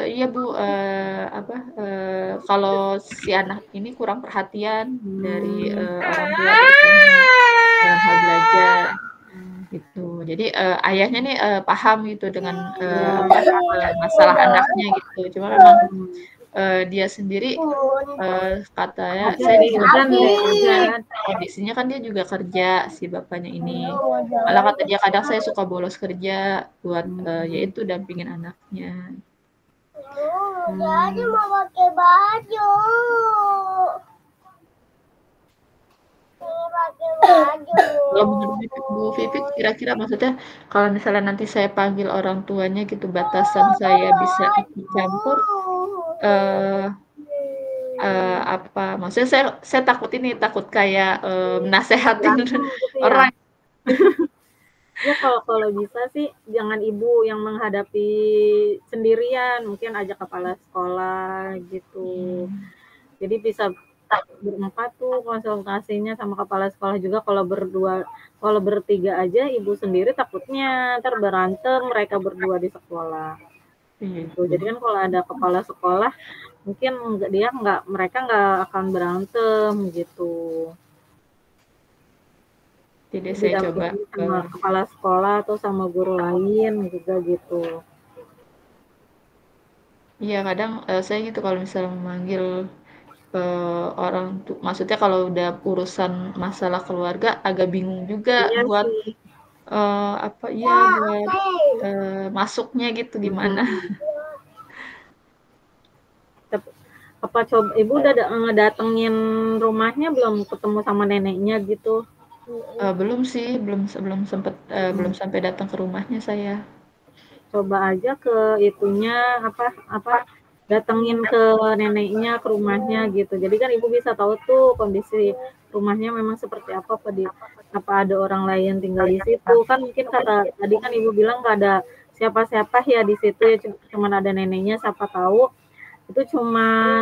iya Bu, kalau si anak ini kurang perhatian dari orang tua dalam hal belajar gitu. Jadi ayahnya nih paham gitu dengan masalah anaknya gitu. Cuma memang dia sendiri katanya Oke, saya hujan deh, hujan. kondisinya kan dia juga kerja si bapaknya ini. Malah kata dia kadang saya suka bolos kerja buat yaitu dampingin anaknya. Jadi mau pakai baju. Pakai baju. Kalau menurut Bu Vivit kira-kira maksudnya kalau misalnya nanti saya panggil orang tuanya gitu batasan saya bisa ikut campur apa maksudnya saya takut kayak nasehatin Berantem gitu ya. orang. Ya kalau bisa sih jangan ibu yang menghadapi sendirian, mungkin ajak kepala sekolah gitu. Jadi bisa berempat tuh konsultasinya sama kepala sekolah juga. Kalau bertiga aja ibu sendiri takutnya ntar berantem mereka berdua di sekolah. Gitu. Jadi kan kalau ada kepala sekolah mungkin mereka nggak akan berantem gitu. Jadi saya coba sama kepala sekolah atau sama guru lain juga gitu. Iya kadang saya gitu kalau misalnya memanggil orang tuh maksudnya kalau udah urusan masalah keluarga agak bingung juga buat buat masuknya gitu gimana. Apa coba ibu udah ngedatengin rumahnya belum ketemu sama neneknya gitu? Belum sih, belum sempet belum sampai datang ke rumahnya saya. Coba aja ke itunya datengin ke neneknya ke rumahnya gitu. Jadi kan ibu bisa tahu tuh kondisi rumahnya memang seperti apa apa ada orang lain tinggal di situ kan mungkin kata tadi kan ibu bilang nggak ada siapa-siapa ya di situ ya cuma ada neneknya siapa tahu itu cuma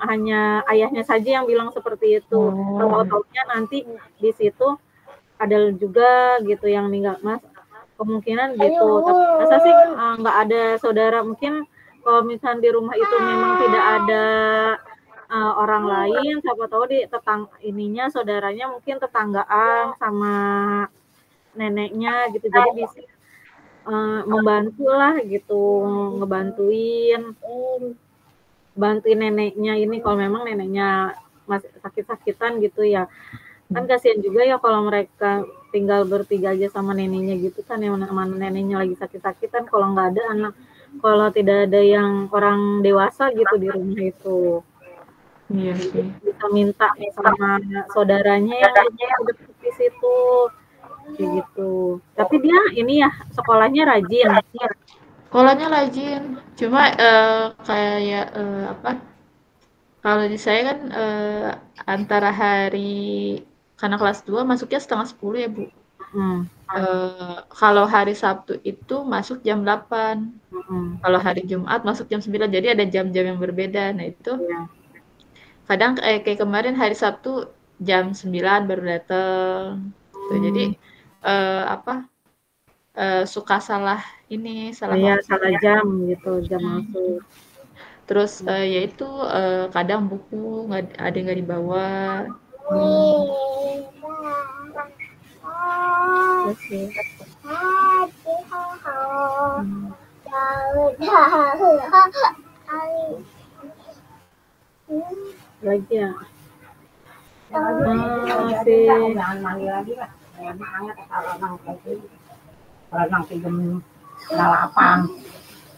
hanya ayahnya saja yang bilang seperti itu. Tahu-taunya nanti di situ ada juga gitu yang meninggal mas kemungkinan gitu. Tapi masa sih nggak ada saudara mungkin kalau misalnya di rumah itu memang tidak ada orang lain siapa tahu di ininya saudaranya mungkin tetanggaan sama neneknya gitu jadi bisa membantu lah gitu bantuin neneknya ini kalau memang neneknya masih sakit-sakitan gitu ya kan kasihan juga ya kalau mereka tinggal bertiga aja sama neneknya gitu kan yang mana neneknya lagi sakit-sakitan kalau nggak ada anak kalau tidak ada yang orang dewasa gitu di rumah itu Iya sih. bisa minta sama saudaranya yang udah di situ kayak gitu tapi dia ini ya sekolahnya rajin Sekolahnya rajin, cuma kayak apa? Kalau di saya kan antara hari karena kelas 2 masuknya setengah 10 ya Bu. Kalau hari Sabtu itu masuk jam 8. Kalau hari Jumat masuk jam 9. Jadi ada jam-jam yang berbeda. Nah itu kadang kayak kemarin hari Sabtu jam 9 baru datang. Tuh, jadi suka salah salah jam gitu jam masuk. Terus yaitu kadang buku ada yang nggak dibawa. Lagi ya. Jangan manggil lagi lah. Enak banget kalau orang kayak gitu. Kalau nanti jam 8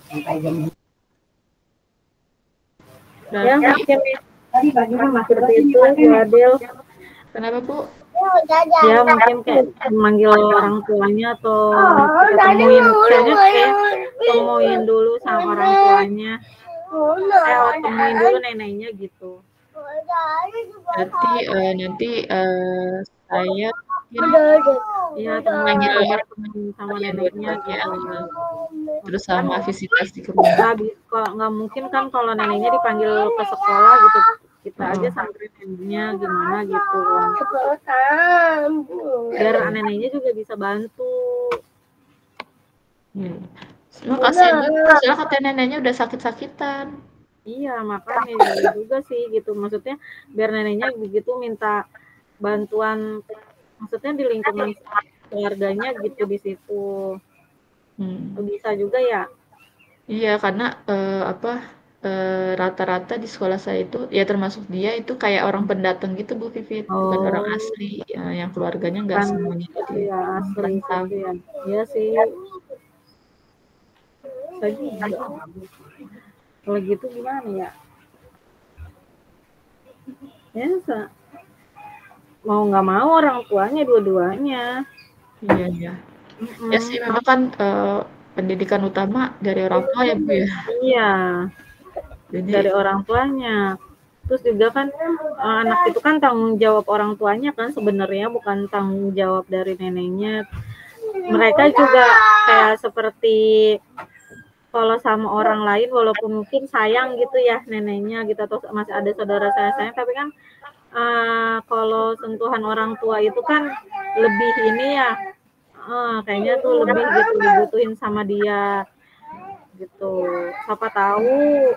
sampai jam ya mungkin tadi bagaimana seperti itu Bu Adil. Kenapa Bu? Ya mungkin kayak manggil orang tuanya atau temuin dulu sama orang tuanya temuin dulu neneknya gitu nanti saya ya temuin sama neneknya gitu. Terus sama visitasi ke rumah. Nggak mungkin kan kalau neneknya dipanggil ke sekolah gitu kita aja samperin neneknya gimana gitu biar neneknya juga bisa bantu. Cuma kasihan juga soalnya kata neneknya udah sakit-sakitan. Iya makanya juga sih gitu maksudnya biar neneknya begitu minta bantuan maksudnya di lingkungan keluarganya gitu di situ bisa juga ya. Iya karena rata-rata di sekolah saya itu, ya termasuk dia itu kayak orang pendatang gitu Bu Vivit, bukan orang Oh, asli, yang keluarganya nggak kan semuanya itu dari ya asli rantau. situ ya. Iya sih, saya juga. Kalau gitu gimana ya? Ya, mau nggak mau orang tuanya dua-duanya. Iya iya. Ya sih memang kan, pendidikan utama dari orang tua ya Bu ya. Iya, Jadi dari orang tuanya. Terus juga kan anak itu kan tanggung jawab orang tuanya kan sebenarnya, bukan tanggung jawab dari neneknya. Mereka juga kayak seperti kalau sama orang lain walaupun mungkin sayang gitu ya neneknya gitu atau masih ada saudara saya sayang, tapi kan kalau sentuhan orang tua itu kan lebih ini ya, kayaknya tuh lebih gitu dibutuhin sama dia gitu. Siapa tahu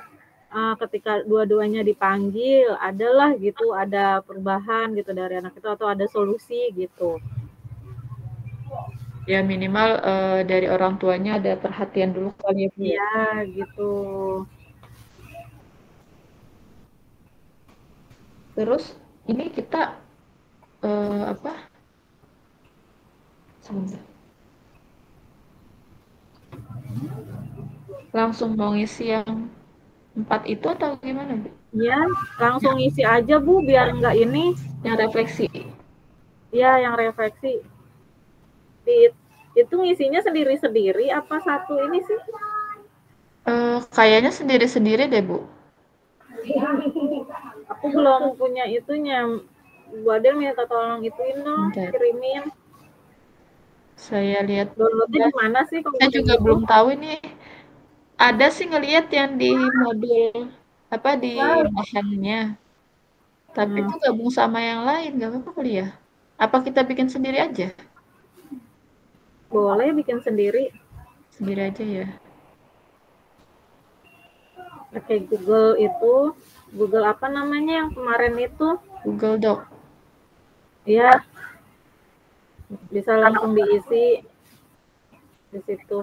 ketika dua-duanya dipanggil adalah gitu ada perubahan gitu dari anak itu atau ada solusi gitu. ya minimal, dari orang tuanya ada perhatian dulu kali ya Bu ya. Iya gitu. Terus ini kita, apa, sebentar, langsung mau ngisi yang 4 itu atau gimana Bu? Ya, langsung isi aja Bu biar enggak ini. Yang refleksi? Ya, yang refleksi. Itu ngisinya sendiri-sendiri apa satu ini sih? Kayaknya sendiri-sendiri deh Bu. Aku belum punya itunya. Bu Adel minta tolong ituin dong, Bentar, kirimin. saya lihat Downloadnya ya. di mana sih kalau Saya kayak juga gitu? belum tahu ini. Ada sih ngelihat yang di modul apa di bahannya, tapi Hmm, itu gabung sama yang lain, nggak apa-apa kali ya? Apa kita bikin sendiri aja? boleh bikin sendiri. Sendiri aja ya. Pakai Google itu, Google apa namanya yang kemarin itu? Google Doc. Ya, bisa langsung diisi di situ.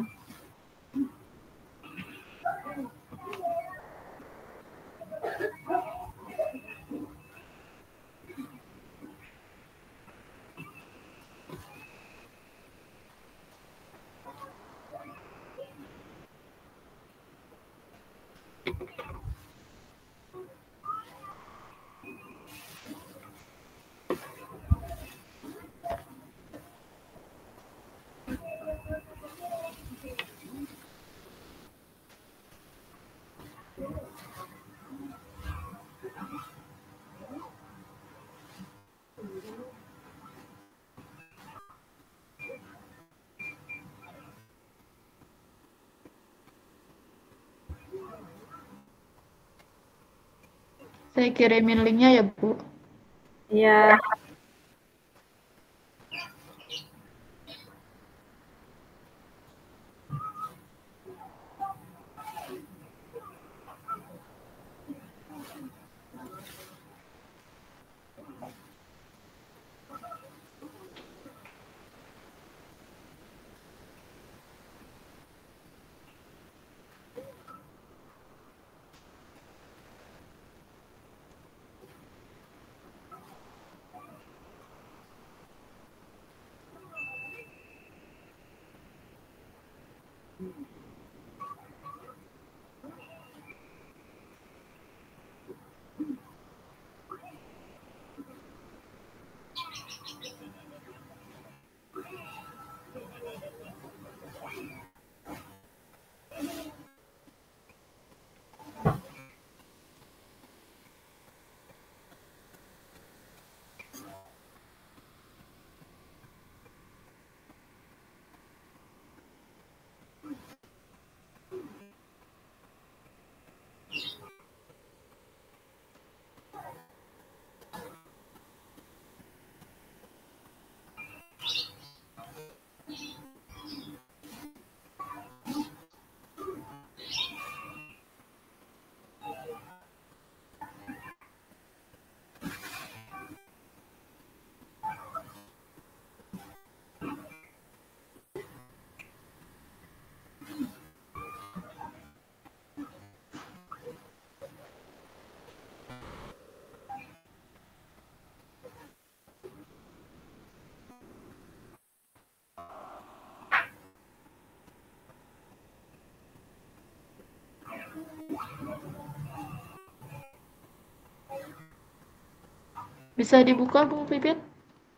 Saya kirimin linknya ya Bu. Ya, Bisa dibuka Bu Pipit?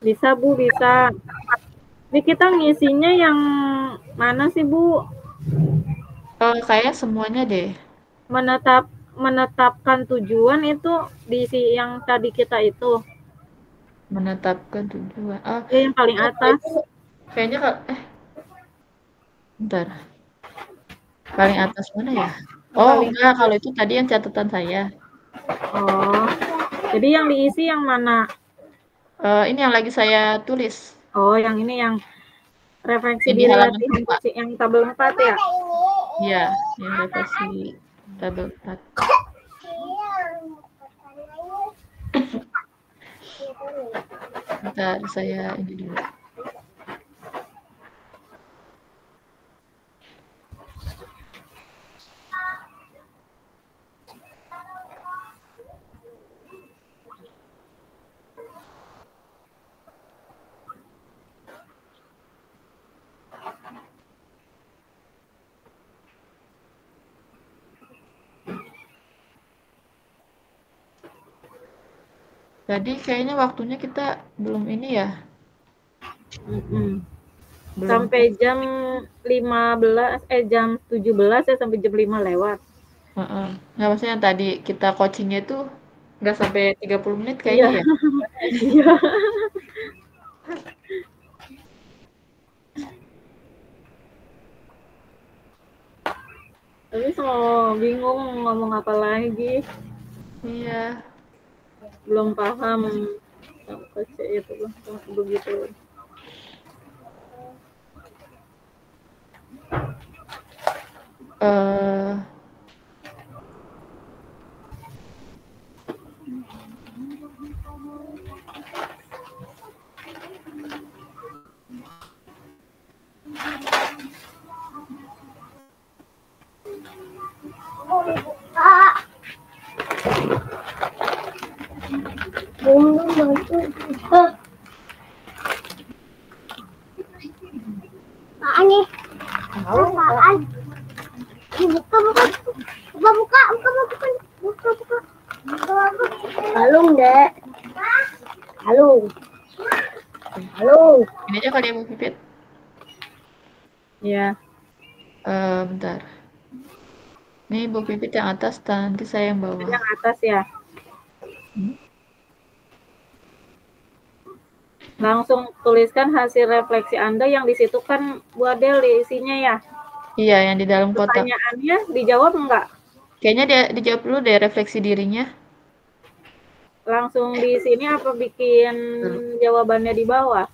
Bisa Bu, bisa. Ini kita ngisinya yang mana sih Bu? Kayak semuanya deh. Menetapkan tujuan itu diisi yang tadi kita itu. Menetapkan tujuan. Yang paling atas. Kayaknya bentar. Paling atas mana ya? Oh, enggak, kalau itu tadi yang catatan saya. Oh. Jadi yang diisi yang mana? Ini yang lagi saya tulis. Oh, yang ini yang refleksi Yang di diri halaman latihan 4. coaching yang tabel 4 ya? Iya, yang refleksi tabel 4. Bentar, saya ini dulu. Tadi kayaknya waktunya kita belum ini ya. Belum. Sampai jam 15 jam 17 ya, sampai jam 5 lewat. Nggak, maksudnya tadi kita coachingnya itu nggak sampai 30 menit kayaknya ya. Iya. Tapi semua bingung ngomong apa lagi. Iya. Belum paham coach itu begitu. Halo, Dek. Halo. Halo. Ini aja kali ya Bu Pipit. Iya. Bentar. Nih Bu Pipit yang atas, nanti saya yang bawah. Yang atas ya. Langsung tuliskan hasil refleksi Anda yang di situ kan Bu Adel isinya ya. Iya, yang di dalam kotak. Pertanyaannya dijawab enggak? Kayaknya dia dijawab dulu deh refleksi dirinya. Langsung di sini apa bikin jawabannya di bawah?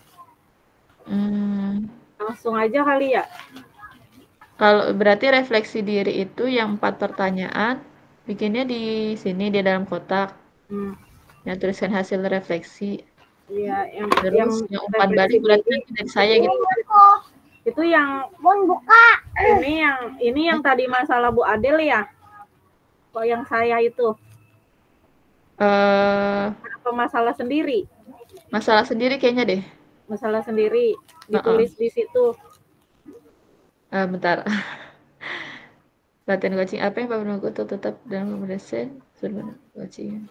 Langsung aja kali ya. Kalau berarti refleksi diri itu yang 4 pertanyaan, bikinnya di sini di dalam kotak. Yang tuliskan hasil refleksi. Iya, Terus yang umpan balik berarti dari saya gitu. Itu yang buka. Ini yang tadi masalah Bu Adel ya. Kok yang saya itu? Apa masalah sendiri? Masalah sendiri kayaknya deh. Masalah sendiri ditulis di situ. Bentar. Latihan coaching apa yang Pak menunggu untuk tetap dalam merepresent coaching.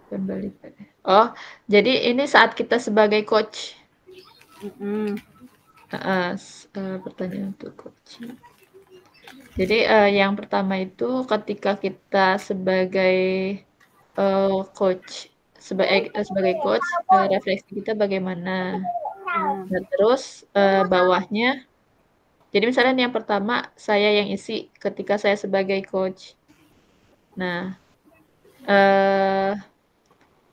Kembali. Oh, jadi ini saat kita sebagai coach. Pertanyaan untuk coaching. Jadi yang pertama itu ketika kita sebagai coach, sebagai coach, refleksi kita bagaimana. Nah, terus bawahnya, jadi misalnya yang pertama saya yang isi ketika saya sebagai coach. Nah,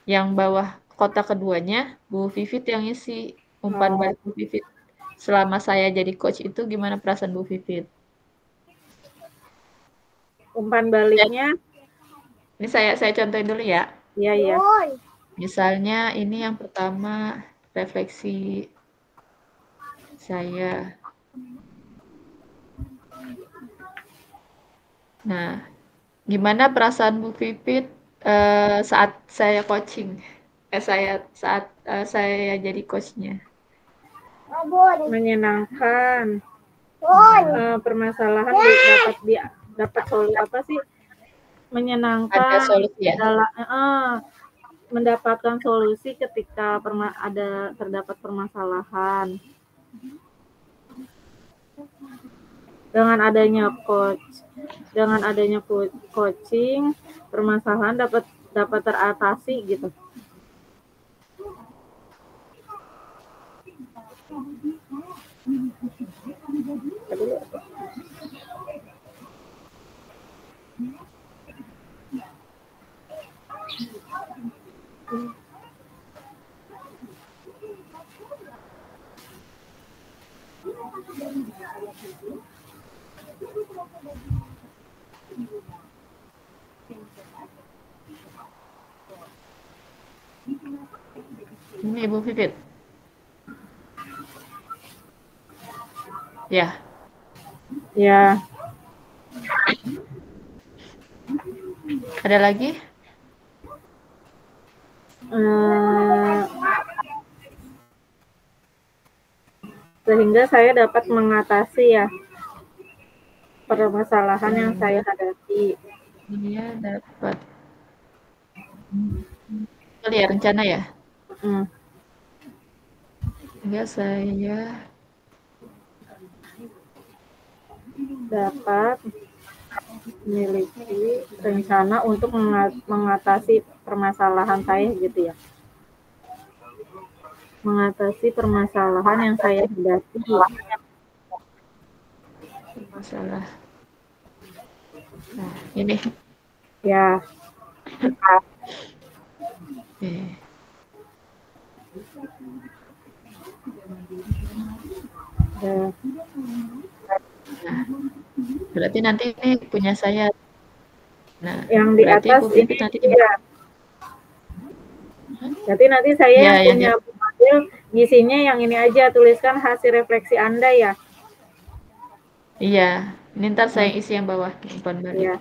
yang bawah kotak keduanya Bu Vivit yang isi umpan balik Bu Vivit. Selama saya jadi coach itu gimana perasaan Bu Vivit? Umpan baliknya? Ini saya contohin dulu ya. Iya. Misalnya ini yang pertama refleksi saya. Nah, gimana perasaan Bu Pipit saat saya coaching? Saat saya jadi coachnya? Menyenangkan. Permasalahan dapat solusi apa sih? Menyenangkan. Ada solusi ya? mendapatkan solusi ketika terdapat permasalahan. Dengan adanya coaching, permasalahan dapat teratasi gitu. Ini Ibu Pipit. Ya. Ya. Ada lagi? Sehingga saya dapat mengatasi ya permasalahan yang saya hadapi. Dia dapat kali ya rencana ya. Sehingga saya dapat memiliki rencana untuk mengatasi permasalahan saya gitu ya. Mengatasi permasalahan yang saya hadapi. Masalah. Nah, ini. Ya. Oke. Ya. Nah, berarti nanti ini punya saya. Nah, yang di berarti atas Bu Pipit ini nanti ya. Jadi nanti saya ya, yang punya model ngisinya yang ini aja, tuliskan hasil refleksi Anda ya. Iya, ini ntar saya isi yang bawah, umpan balik. Iya.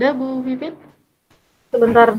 Udah Bu Pipit? Sebentar.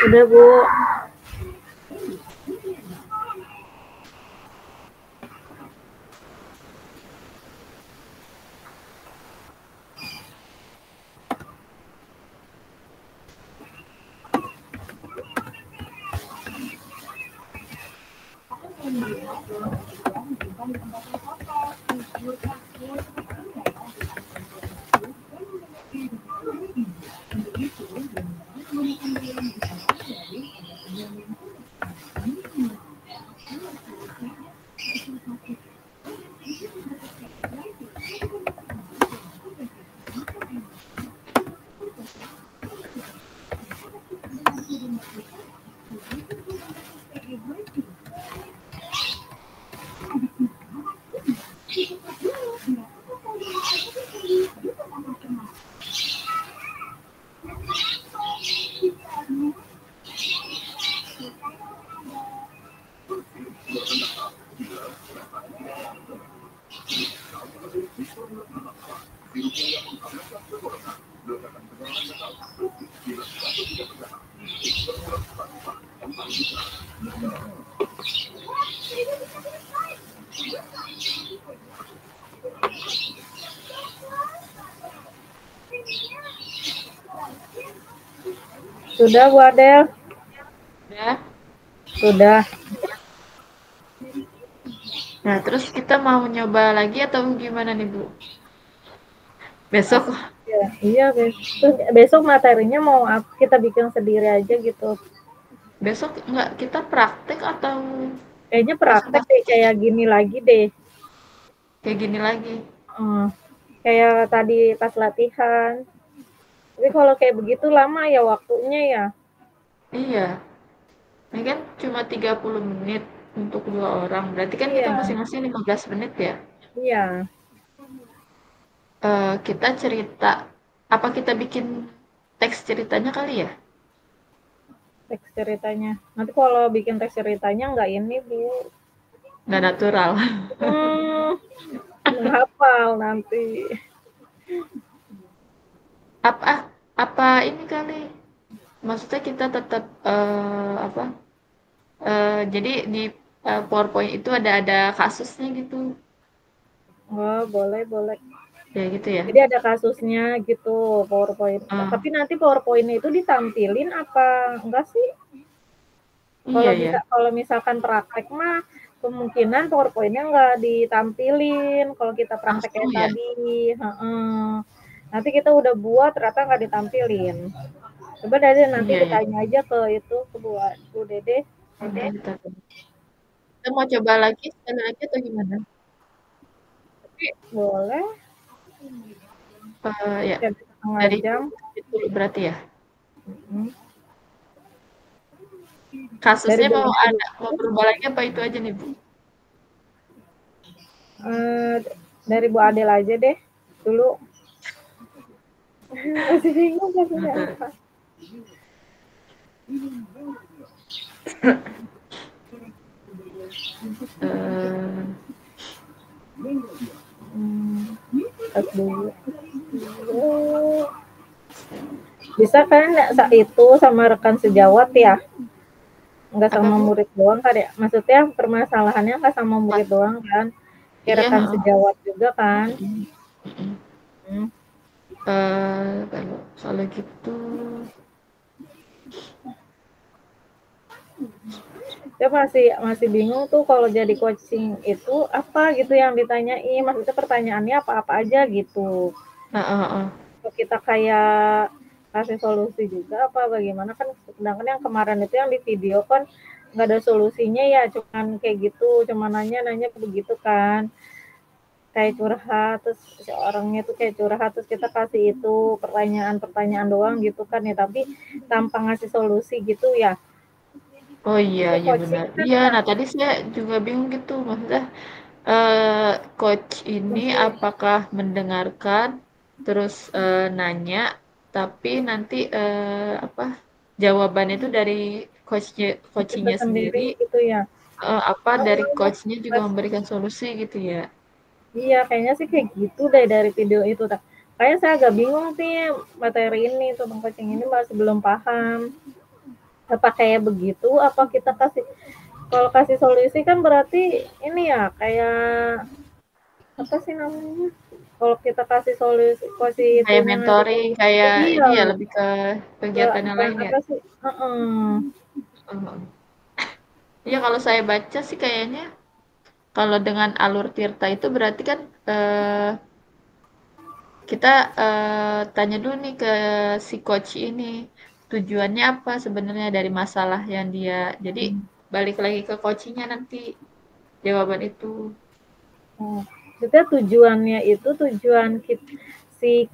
Udah, Bu. Sudah, Bu Adel? Udah. Sudah. Nah, terus kita mau nyoba lagi atau gimana nih, Bu? Besok? Ya, iya, besok materinya mau kita bikin sendiri aja gitu. Besok nggak kita praktek atau Kayaknya praktek deh, kayak gini lagi deh. Kayak gini lagi. Kayak tadi pas latihan. Tapi kalau kayak begitu lama ya waktunya ya. Iya. Ini kan cuma 30 menit untuk 2 orang. Berarti kan kita Iya. masing-masing 15 menit ya? Iya. Kita cerita, apa kita bikin teks ceritanya kali ya? Teks ceritanya. Nanti kalau bikin teks ceritanya nggak ini, Bu. Nggak natural. Menghafal nanti. Apa ini kali? Maksudnya kita tetap jadi di PowerPoint itu ada kasusnya gitu. Oh, boleh. Ya gitu ya. Jadi ada kasusnya gitu PowerPoint. Tapi nanti PowerPoint itu ditampilin apa enggak sih? Kalau misalkan praktek mah kemungkinan PowerPoint-nya nggak ditampilin. Kalau kita praktek kayak tadi, nanti kita udah buat ternyata nggak ditampilin. Coba Dede nanti ditanya aja ke Bu Dede. Kita mau coba lagi sekali lagi atau gimana? Tapi boleh. Ya. Dari jam itu berarti ya. Kasusnya mau berubah lagi apa itu aja nih, Bu? Dari Bu Adel aja deh dulu. Masih bingung kasusnya apa. Bisa kan itu sama rekan sejawat ya? Nggak sama murid doang kan ya? Maksudnya permasalahannya nggak sama murid doang kan? Kayak rekan sejawat juga kan? Kalau gitu dia masih bingung tuh kalau jadi coaching itu apa gitu yang ditanyain, maksudnya pertanyaannya apa aja gitu. Kalau kita kayak kasih solusi juga apa bagaimana kan, sedangkan yang kemarin itu yang di video kan nggak ada solusinya ya, cuman kayak gitu, cuma nanya begitu kan, kayak curhat, terus si orangnya tuh kayak curhat, terus kita kasih itu pertanyaan doang gitu kan ya, tapi tanpa ngasih solusi gitu ya. Oh iya benar. Iya, nah tadi saya juga bingung gitu, maksudnya coach ini apakah mendengarkan terus nanya, tapi nanti jawabannya itu dari coachnya sendiri gitu ya. Dari coachnya juga memberikan solusi gitu ya. Iya, kayaknya sih kayak gitu deh dari video itu. Kayaknya saya agak bingung sih materi ini tentang coaching ini, masih belum paham. Apa kayak begitu? Apa kita kasih, kalau kasih solusi kan berarti ini ya kayak apa sih namanya? Kalau kita kasih solusi, kasih Kayak itunya ngasih mentoring, solusi, kayak iya, ini ya lebih ke kegiatan yang bukan lain ya. apa sih? Heeh. Iya kalau saya baca sih kayaknya kalau dengan alur Tirta itu berarti kan kita tanya dulu nih ke si coach ini tujuannya apa sebenarnya dari masalah yang dia. Jadi balik lagi ke coachingnya nanti jawaban itu. Maksudnya tujuannya itu tujuan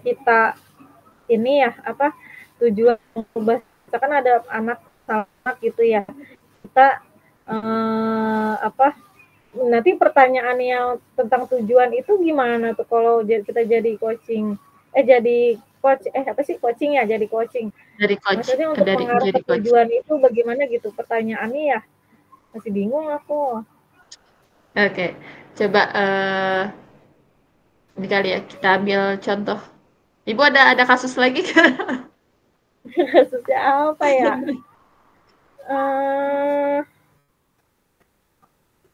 kita ini ya apa tujuan misalkan ada anak gitu ya, kita apa nanti pertanyaan yang tentang tujuan itu gimana tuh kalau kita jadi coaching jadi coach apa sih coaching ya, jadi coaching Dari coach, maksudnya untuk dari mengarah jadi ke coach. tujuan itu bagaimana gitu pertanyaannya ya, masih bingung aku. Oke, coba ini kali ya kita ambil contoh. Ibu ada kasus lagi kan? Kasusnya apa ya,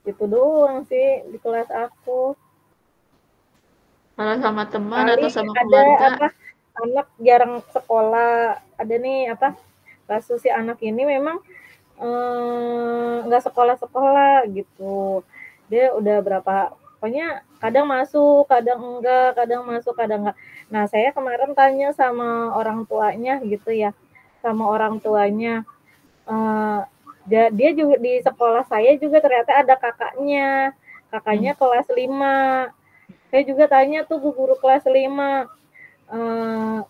itu doang sih di kelas aku. Kalau sama teman atau Paling sama ada keluarga? apa anak jarang sekolah, ada nih apa kasus si anak ini memang nggak sekolah gitu, dia udah berapa pokoknya kadang masuk kadang enggak, kadang masuk kadang enggak. Nah saya kemarin tanya sama orang tuanya gitu ya, sama orang tuanya dia juga di sekolah saya juga ternyata ada kakaknya kelas 5. Saya juga tanya tuh guru kelas 5,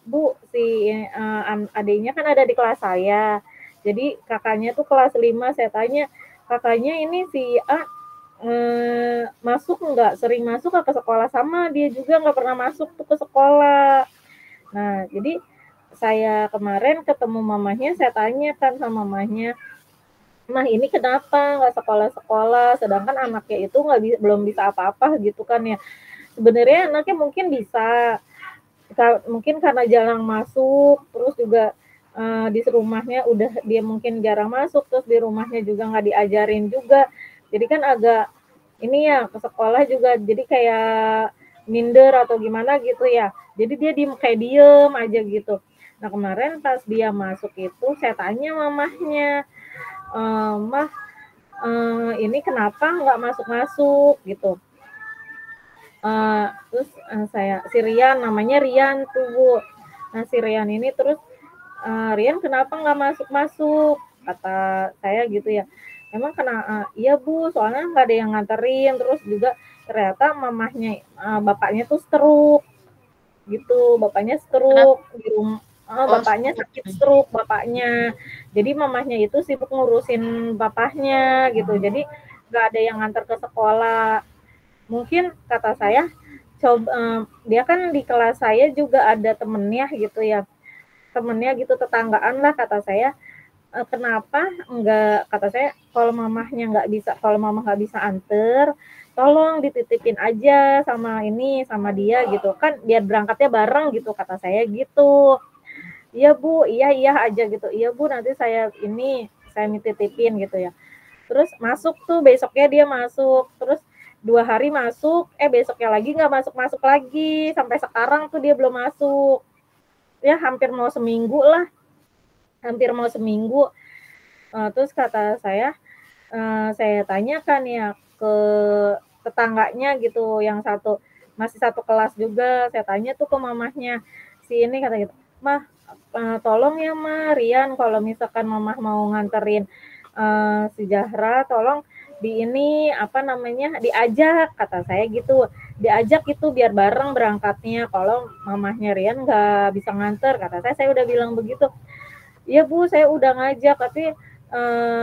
Bu, si adiknya kan ada di kelas saya. Jadi kakaknya tuh kelas 5, saya tanya, kakaknya ini si A masuk enggak? Sering masuk ke sekolah? Sama, dia juga enggak pernah masuk tuh ke sekolah. Nah, jadi saya kemarin ketemu mamahnya, saya tanya kan sama mamahnya, "Mah, ini kenapa enggak sekolah-sekolah? Sedangkan anaknya itu belum bisa apa-apa gitu kan ya." Sebenarnya anaknya mungkin bisa, mungkin karena jarang masuk, terus juga di rumahnya udah dia mungkin jarang masuk, terus di rumahnya juga nggak diajarin juga. Jadi kan agak ini ya ke sekolah juga jadi kayak minder atau gimana gitu ya. Jadi dia kayak diem aja gitu. Nah kemarin pas dia masuk itu saya tanya mamahnya, "Mah, ini kenapa nggak masuk-masuk?" gitu. Terus si Rian, namanya Rian tuh Bu. Nah si Rian ini terus, "Rian kenapa nggak masuk-masuk?" Kata saya gitu ya. Emang iya Bu, soalnya nggak ada yang nganterin, terus juga ternyata bapaknya tuh stroke gitu, bapaknya Kenapa? stroke di rumah. Oh, Bapaknya sakit stroke bapaknya. Jadi mamahnya itu sibuk ngurusin bapaknya gitu. Jadi nggak ada yang nganter ke sekolah. Mungkin kata saya dia kan di kelas saya juga ada temennya gitu ya, temennya gitu tetanggaan lah kata saya, kenapa enggak, kata saya kalau mamah nggak bisa anter, tolong dititipin aja sama dia gitu kan biar berangkatnya bareng gitu kata saya gitu. Iya Bu, iya aja gitu, iya Bu nanti saya titipin gitu ya. Terus masuk tuh besoknya dia masuk, terus 2 hari masuk, besoknya lagi nggak masuk lagi, sampai sekarang tuh dia belum masuk. Ya hampir mau seminggu lah, terus kata saya tanyakan ya ke tetangganya gitu, yang masih satu kelas juga, saya tanya tuh ke mamahnya, si ini kata gitu, "Mah, tolong ya Mah, Rian kalau misalkan mamah mau nganterin si Zahra tolong diajak," kata saya gitu. "Diajak itu biar bareng berangkatnya, kalau mamahnya Rian nggak bisa nganter," kata saya udah bilang begitu. "Iya Bu, saya udah ngajak, tapi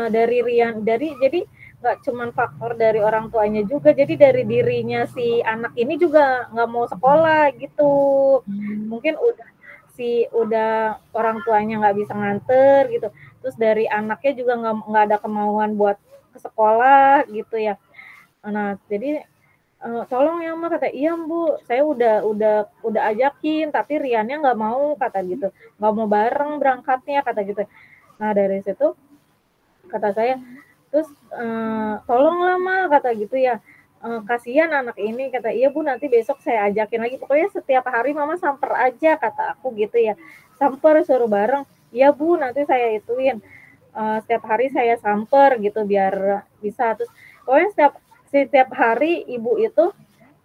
dari Rian jadi nggak cuman faktor dari orang tuanya juga, jadi dari dirinya si anak ini juga nggak mau sekolah gitu. Mungkin udah orang tuanya nggak bisa nganter gitu, terus dari anaknya juga nggak ada kemauan buat ke sekolah gitu ya. Nah jadi tolong ya Mah, kata, "Iya Bu, saya udah ajakin tapi Riannya nggak mau," kata gitu, "nggak mau bareng berangkatnya," kata gitu. Nah dari situ kata saya. Terus tolonglah Ma, kata gitu ya, kasihan anak ini, kata. Iya Bu, nanti besok saya ajakin lagi, pokoknya setiap hari Mama samper aja, kata aku gitu ya. Samper, suruh bareng. Iya Bu, nanti saya ituin, setiap hari saya samper gitu biar bisa. Terus pokoknya setiap hari ibu itu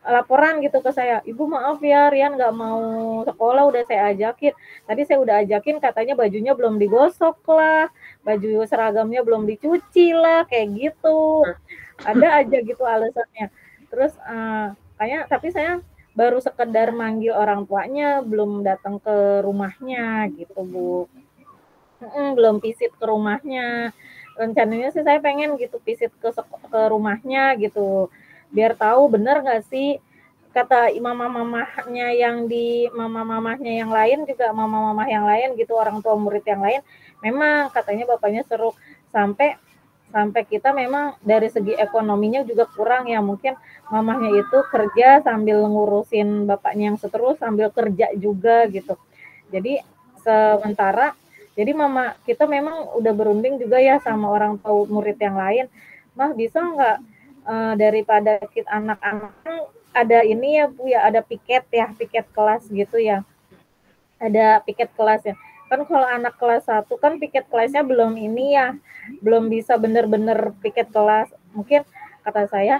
laporan gitu ke saya, Ibu maaf ya Rian nggak mau sekolah, udah saya ajakin. Tadi saya udah ajakin, katanya bajunya belum digosok lah, baju seragamnya belum dicuci lah, kayak gitu. Ada aja gitu alasannya. Terus kayaknya, tapi saya baru sekedar manggil orang tuanya, belum datang ke rumahnya gitu Bu. Belum visit ke rumahnya. Rencananya sih saya pengen gitu visit ke rumahnya gitu, biar tahu bener nggak sih kata mama-mamahnya yang lain juga, mama-mamah yang lain gitu, orang tua murid yang lain, memang katanya bapaknya seru, sampai sampai kita memang dari segi ekonominya juga kurang ya, mungkin mamahnya itu kerja sambil ngurusin bapaknya yang seterus, sambil kerja juga gitu. Jadi sementara, jadi mama kita memang udah berunding juga ya sama orang tua murid yang lain, Mah bisa nggak daripada kita anak-anak ada ini ya Bu ya, ada piket ya, piket kelas gitu ya. Ada piket kelas ya. Kan kalau anak kelas 1 kan piket kelasnya belum ini ya, belum bisa bener-bener piket kelas. Mungkin kata saya,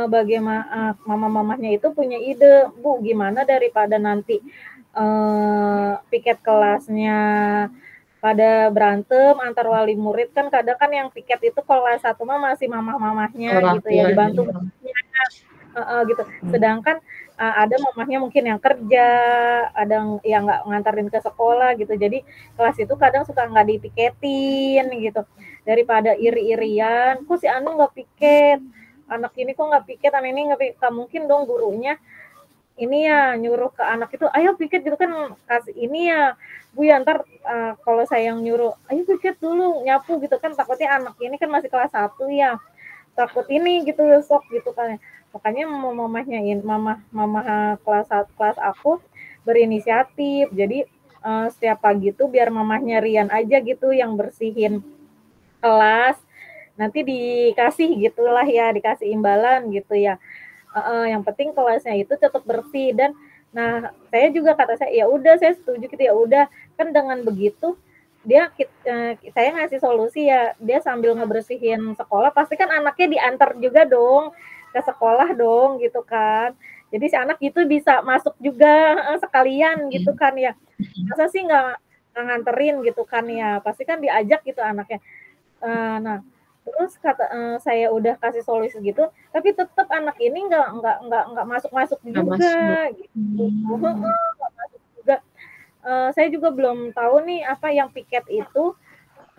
bagaimana mama-mamahnya itu punya ide, Bu, gimana daripada nanti piket kelasnya pada berantem antar wali murid, kan kadang kan yang piket itu kelas 1 mah masih mamah-mamahnya Orang gitu ya, tua dibantu ya. gitu. Sedangkan ada mamahnya mungkin yang kerja, ada yang nggak nganterin ke sekolah gitu. Jadi kelas itu kadang suka nggak dipiketin gitu. Daripada iri-irian, kok si Anu nggak piket, anak ini kok nggak piket, anak ini nggak piket. Mungkin dong gurunya ini ya nyuruh ke anak itu, ayo piket gitu kan, kasih ini ya Bu ya, ntar kalau saya yang nyuruh, ayo piket dulu, nyapu gitu kan, takutnya anak ini kan masih kelas 1 ya, takut ini gitu sok gitu kan. Makanya mamah kelas aku berinisiatif. Jadi setiap pagi tuh biar mamahnya Rian aja gitu yang bersihin kelas. Nanti dikasih gitulah ya, dikasih imbalan gitu ya. Yang penting kelasnya itu tetap bersih. Dan nah saya juga, kata saya, ya udah saya setuju gitu, ya udah kan dengan begitu saya ngasih solusi ya, dia sambil ngebersihin sekolah pasti kan anaknya diantar juga dong ke sekolah dong gitu kan, jadi si anak itu bisa masuk juga sekalian gitu kan ya, masa sih nggak nganterin gitu kan ya, pasti kan diajak gitu anaknya. Nah terus saya udah kasih solusi gitu, tapi tetap anak ini nggak masuk Nggak masuk. juga gitu. Nggak masuk juga. Saya juga belum tahu nih apa yang piket itu,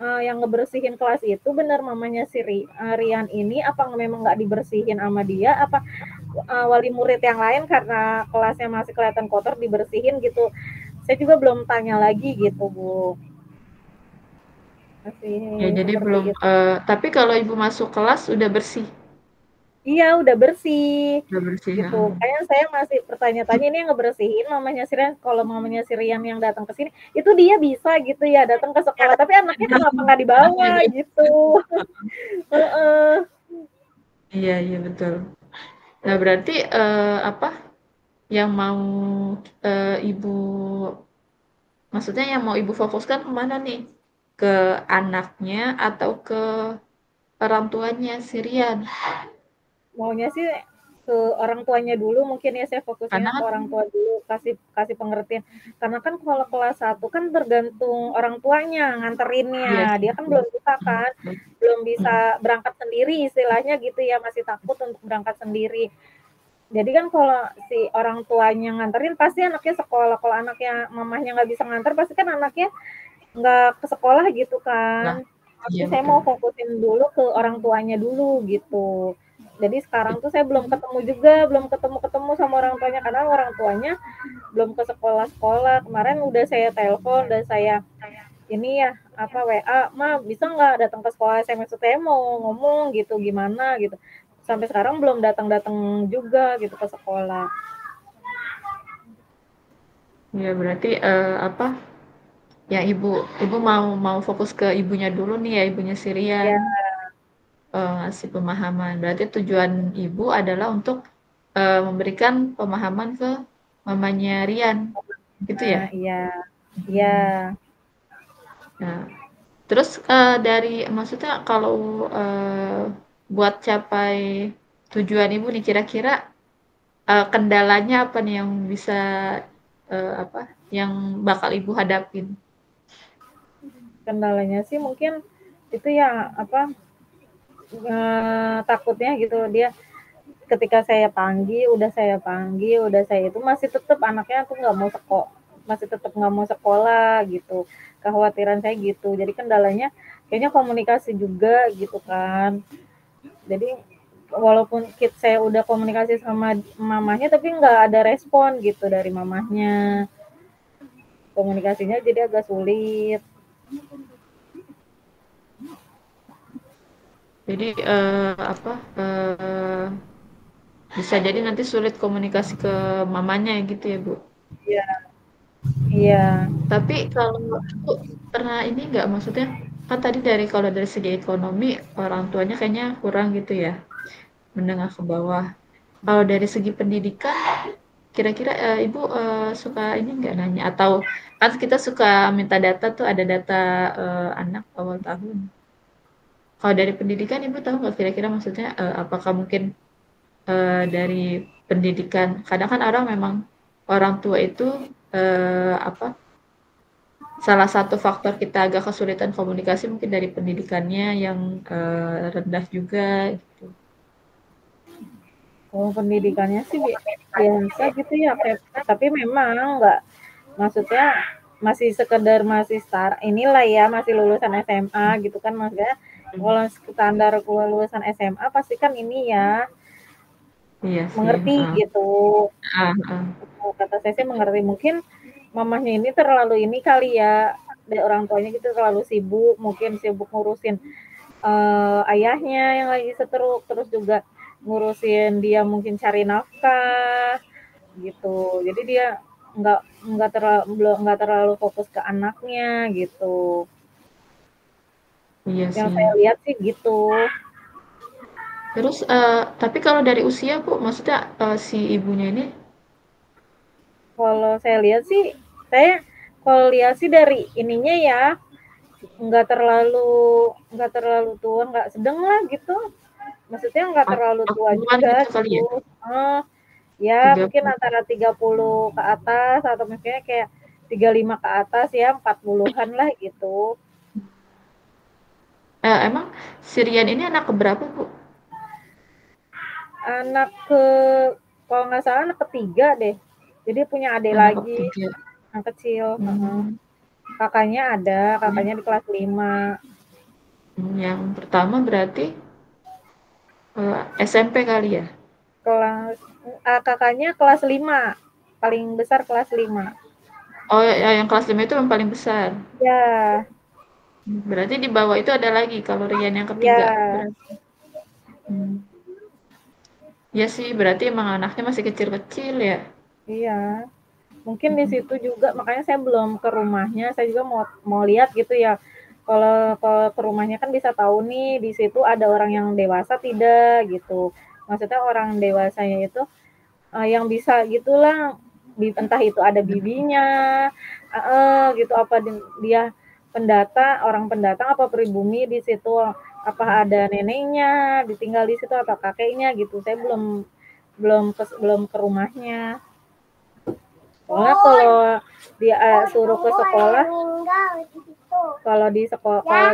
yang ngebersihin kelas itu benar mamanya si Rian ini, apa memang nggak dibersihin sama dia, apa wali murid yang lain karena kelasnya masih kelihatan kotor dibersihin gitu. Saya juga belum tanya lagi gitu Bu. Masih Ya jadi seperti belum, itu. tapi kalau Ibu masuk kelas udah bersih? Iya udah bersih Udah bersih, gitu. Kayaknya saya masih bertanya-tanya, ini yang ngebersihin mamanya si Rian, kalau mamanya si Rian yang datang ke sini, itu dia bisa gitu ya datang ke sekolah, tapi anaknya kenapa nggak dibawa gitu. Heeh. Iya iya betul. Nah berarti, apa, yang mau, Ibu maksudnya yang mau Ibu fokuskan ke mana nih? Ke anaknya atau ke orang tuanya si Rian? Maunya sih ke orang tuanya dulu, mungkin ya saya Karena fokusinnya ke kan orang tua dulu, kasih kasih pengertian. Karena kan kalau kelas 1 kan tergantung orang tuanya iya nganterinnya, sih, dia kan belum bisa mhm, kan, betul, belum bisa mhm, berangkat sendiri istilahnya gitu ya, masih takut untuk berangkat sendiri. Jadi kan kalau si orang tuanya nganterin pasti anaknya sekolah, kalau anaknya mamahnya nggak bisa nganter pasti kan anaknya nggak ke sekolah gitu nah, kan. Jadi iya saya betul. mau fokusin dulu ke orang tuanya dulu gitu. Jadi sekarang tuh saya belum ketemu juga, belum ketemu-ketemu sama orang tuanya karena orang tuanya belum ke sekolah-sekolah. Kemarin udah saya telepon, udah saya ini ya apa WA, Ma bisa nggak datang ke sekolah, saya maksudnya mau ngomong gitu gimana gitu. Sampai sekarang belum datang-datang juga gitu ke sekolah. Ya berarti, apa, ya ibu mau fokus ke ibunya dulu nih ya, ibunya si Rian. Ya, Ngasih pemahaman. Berarti tujuan ibu adalah untuk memberikan pemahaman ke mamanya Rian, gitu ya? iya, iya. Hmm. Nah, terus dari maksudnya kalau buat capai tujuan ibu nih kira-kira kendalanya apa nih yang bisa apa yang bakal ibu hadapin? Kendalanya sih mungkin itu ya apa takutnya gitu dia ketika saya panggil, udah saya itu masih tetap anaknya tuh masih tetap nggak mau sekolah gitu. Kekhawatiran saya gitu. Jadi kendalanya kayaknya komunikasi juga gitu kan. Jadi walaupun saya udah komunikasi sama mamahnya tapi nggak ada respon gitu dari mamahnya. Komunikasinya jadi agak sulit. Jadi apa bisa jadi nanti sulit komunikasi ke mamanya gitu ya Bu. Iya, iya. Tapi kalau aku pernah ini nggak maksudnya kan tadi kalau dari segi ekonomi orang tuanya kayaknya kurang gitu ya menengah ke bawah. Kalau dari segi pendidikan kira-kira ibu suka ini nggak nanya atau kan kita suka minta data tuh ada data anak awal tahun. Kalau dari pendidikan ibu tahu nggak kira-kira maksudnya apakah mungkin dari pendidikan kadang kan orang memang orang tua itu apa salah satu faktor kita agak kesulitan komunikasi mungkin dari pendidikannya yang rendah juga gitu. Kalau pendidikannya sih biasa gitu ya, tapi memang nggak, maksudnya masih sekedar masih inilah ya, masih lulusan SMA gitu kan, maksudnya kalau standar lulusan SMA pasti kan ini ya, Iya sih. mengerti gitu. Kata saya sih mengerti, mungkin mamahnya ini terlalu ini kali ya, dari orang tuanya gitu terlalu sibuk, mungkin sibuk ngurusin ayahnya yang lagi stroke, terus juga ngurusin dia mungkin cari nafkah gitu. Jadi dia nggak terlalu fokus ke anaknya gitu. Iya Yang sih. saya lihat sih gitu. Terus tapi kalau dari usia Bu, maksudnya si ibunya ini Kalau saya lihat sih, saya kalau lihat sih dari ininya ya, nggak terlalu tua, nggak sedang lah gitu. Maksudnya nggak terlalu tua 40-an juga gitu kali ya? gitu. Ya mungkin 30. antara 30 ke atas atau misalnya kayak 35 ke atas ya, 40-an lah gitu. Emang si Rian ini anak keberapa Bu? Anak kalau nggak salah anak ketiga deh. Jadi punya adik Anak lagi, ketiga. yang kecil. Hmm. Kakaknya ada, kakaknya di kelas 5. Yang pertama berarti SMP kali ya? Kakaknya kelas 5, paling besar kelas 5. Oh ya, yang kelas 5 itu yang paling besar. Ya, Berarti di bawah itu ada lagi kalau Rian yang ketiga. ya, Berarti. Hmm. Ya sih, berarti emang anaknya masih kecil-kecil ya. iya. Mungkin di situ juga makanya saya belum ke rumahnya, saya juga mau lihat gitu ya. Kalau ke rumahnya kan bisa tahu nih di situ ada orang yang dewasa tidak gitu. Maksudnya orang dewasanya itu yang bisa gitulah, entah itu ada bibinya, gitu apa dia orang pendatang apa pribumi di situ, apa ada neneknya ditinggal di situ atau kakeknya gitu. Saya belum ke rumahnya. Soalnya kalau dia suruh ke sekolah, kalau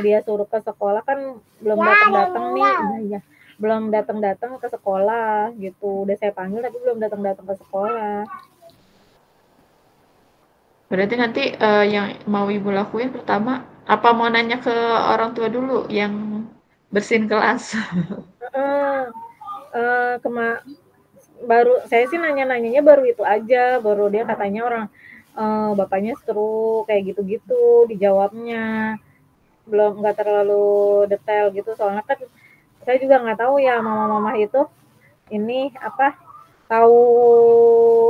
dia suruh ke sekolah kan belum datang-datang nih, ya, belum datang-datang ke sekolah gitu. Udah saya panggil tapi belum datang-datang ke sekolah. Berarti nanti yang mau ibu lakuin pertama, apa mau nanya ke orang tua dulu yang bersihin kelas? Heeh. Baru saya sih nanya-nanyanya baru itu aja, baru dia katanya bapaknya stroke kayak gitu-gitu dijawabnya. Belum, nggak terlalu detail gitu soalnya kan saya juga nggak tahu ya mama-mama itu ini apa tahu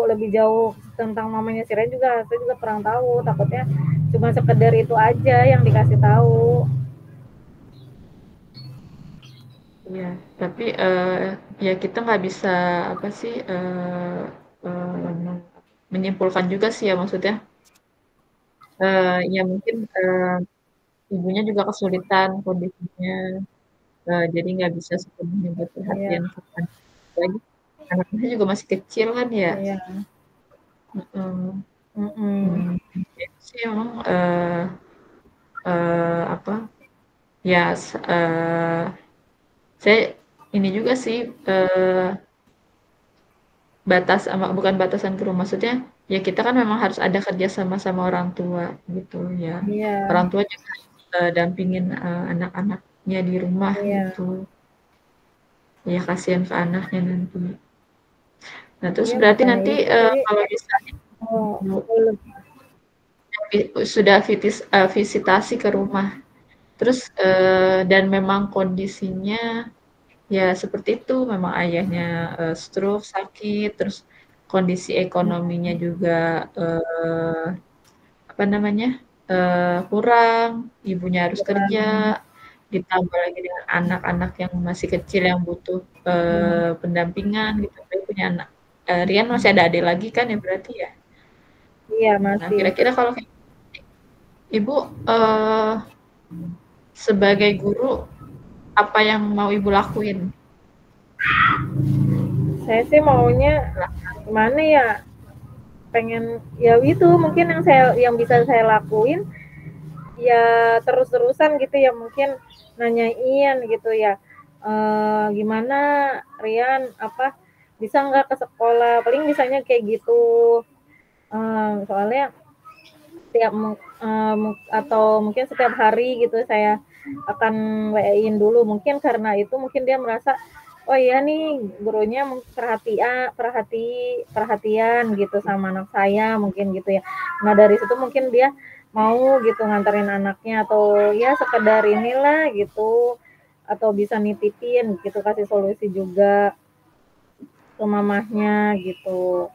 lebih jauh tentang mamanya si Ren juga, saya juga kurang tahu, takutnya cuma sekedar itu aja yang dikasih tahu. Iya, tapi ya kita nggak bisa apa sih menyimpulkan juga sih ya maksudnya. Ya mungkin ibunya juga kesulitan kondisinya, jadi nggak bisa sepenuhnya buat Iya, perhatian ke anak. Lagi anaknya juga masih kecil kan ya. iya. Heeh. Mm-mm. Itu sih emang apa ya saya ini juga sih batas sama bukan batasan ke rumah maksudnya ya kita kan memang harus ada kerja sama orang tua gitu ya. Iya, Orang tua juga dampingin anak-anaknya di rumah iya, gitu. Ya kasihan ke anaknya nanti. Nah, terus iya berarti makanya nanti itu. Jadi kalau misalnya oh, Ibu belum. sudah visitasi ke rumah, terus dan memang kondisinya ya seperti itu, memang ayahnya stroke, sakit, terus kondisi ekonominya juga apa namanya kurang, ibunya harus kerja, ditambah lagi dengan anak-anak yang masih kecil yang butuh pendampingan gitu. Saya punya anak, Rian masih ada adik lagi kan ya berarti ya. Iya Nah, masih. kira-kira kalau ibu sebagai guru apa yang mau ibu lakuin? Saya sih maunya gimana ya? Pengen ya itu mungkin yang bisa saya lakuin ya terus-terusan gitu ya, mungkin nanyain gitu ya, gimana Rian apa bisa nggak ke sekolah, paling misalnya kayak gitu. Soalnya setiap atau mungkin setiap hari gitu saya akan WA-in dulu, mungkin karena itu mungkin dia merasa oh iya nih gurunya perhatian gitu sama anak saya mungkin gitu ya. Nah dari situ mungkin dia mau gitu nganterin anaknya, atau ya sekedar inilah gitu, atau bisa nitipin gitu, kasih solusi juga ke mamahnya gitu.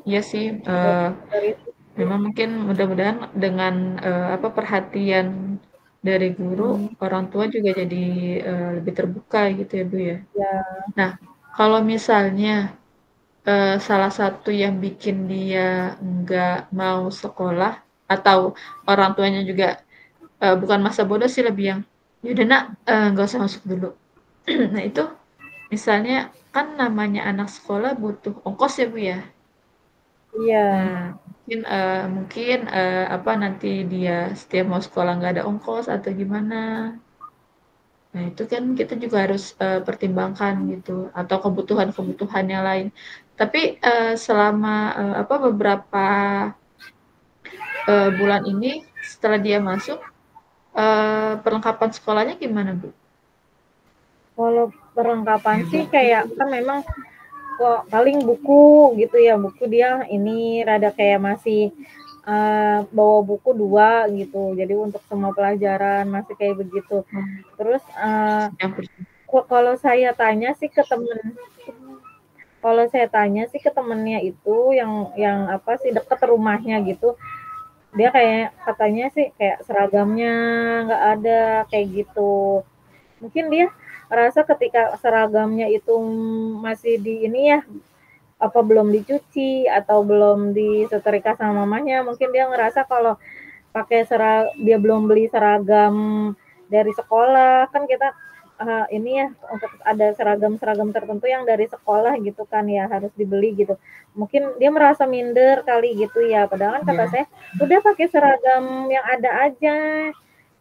Iya sih, Dari memang mungkin mudah-mudahan dengan apa perhatian dari guru, orang tua juga jadi lebih terbuka gitu ya Bu ya. ya, Nah, kalau misalnya salah satu yang bikin dia nggak mau sekolah atau orang tuanya juga bukan masa bodoh sih lebih yang yaudah nak nggak usah masuk dulu. Nah itu misalnya kan namanya anak sekolah butuh ongkos ya Bu ya. iya, Nah mungkin apa nanti dia setiap mau sekolah nggak ada ongkos atau gimana. Nah itu kan kita juga harus pertimbangkan gitu atau kebutuhan-kebutuhan yang lain. Tapi selama apa beberapa bulan ini setelah dia masuk perlengkapan sekolahnya gimana Bu? kalau perlengkapan sih kayak kan memang kok paling buku gitu ya, buku dia ini rada kayak masih bawa buku 2 gitu, jadi untuk semua pelajaran masih kayak begitu. Terus Campur. kalau saya tanya sih ke temen kalau saya tanya sih ke temennya itu yang apa sih deket rumahnya gitu, dia kayak katanya sih kayak seragamnya nggak ada kayak gitu. Mungkin dia merasa ketika seragamnya itu masih di ini ya, apa belum dicuci atau belum disetrika sama mamanya, mungkin dia ngerasa kalau dia belum beli seragam dari sekolah, kan kita ini ya untuk ada seragam-seragam tertentu yang dari sekolah gitu kan ya harus dibeli gitu. Mungkin dia merasa minder kali gitu ya, padahal kan kata Ya. saya udah pakai seragam yang ada aja,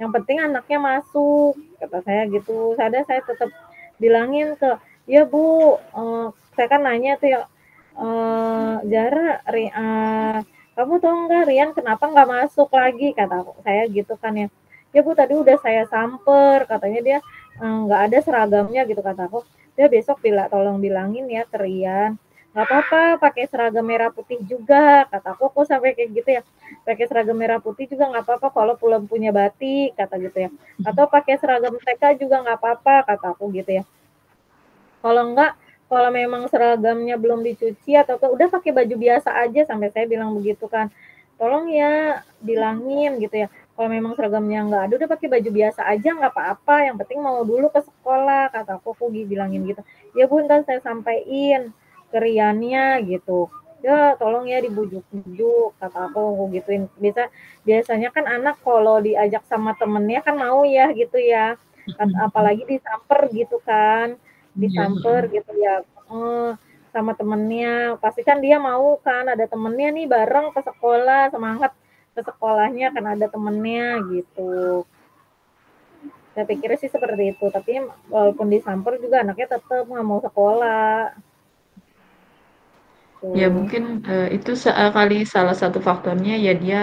yang penting anaknya masuk, kata saya gitu. Saya tetap bilangin ke ya Bu, saya kan nanya tuh ya, Zara, kamu tahu nggak Rian kenapa nggak masuk lagi, kata saya gitu kan ya. Ya Bu tadi udah saya samper, katanya dia nggak ada seragamnya gitu, kata aku. Dia besok tolong bilangin ya ke Rian, nggak apa-apa pakai seragam merah putih juga, kata aku sampai kayak gitu ya, pakai seragam merah putih juga nggak apa-apa kalau belum punya batik, kata gitu ya, atau pakai seragam TK juga nggak apa-apa, kata aku gitu ya. Kalau enggak, kalau memang seragamnya belum dicuci atau udah pakai baju biasa aja, sampai saya bilang begitu kan. Tolong ya bilangin gitu ya. Kalau memang seragamnya nggak ada, udah pakai baju biasa aja nggak apa-apa. Yang penting mau dulu ke sekolah, kata aku bilangin gitu. Ya Bu, ntar saya sampaikan ke Riannya gitu. Ya tolong ya dibujuk-bujuk, kata aku gituin. Biasanya kan anak kalau diajak sama temennya kan mau ya gitu ya. Apalagi disamper gitu kan. Iya, Disamper gitu ya. Sama temennya, pasti kan dia mau kan ada temennya nih bareng ke sekolah, semangat ke sekolahnya kan ada temennya gitu. Saya pikir sih seperti itu, tapi walaupun disamper juga anaknya tetap nggak mau sekolah. ya Tuh. mungkin itu kali salah satu faktornya ya dia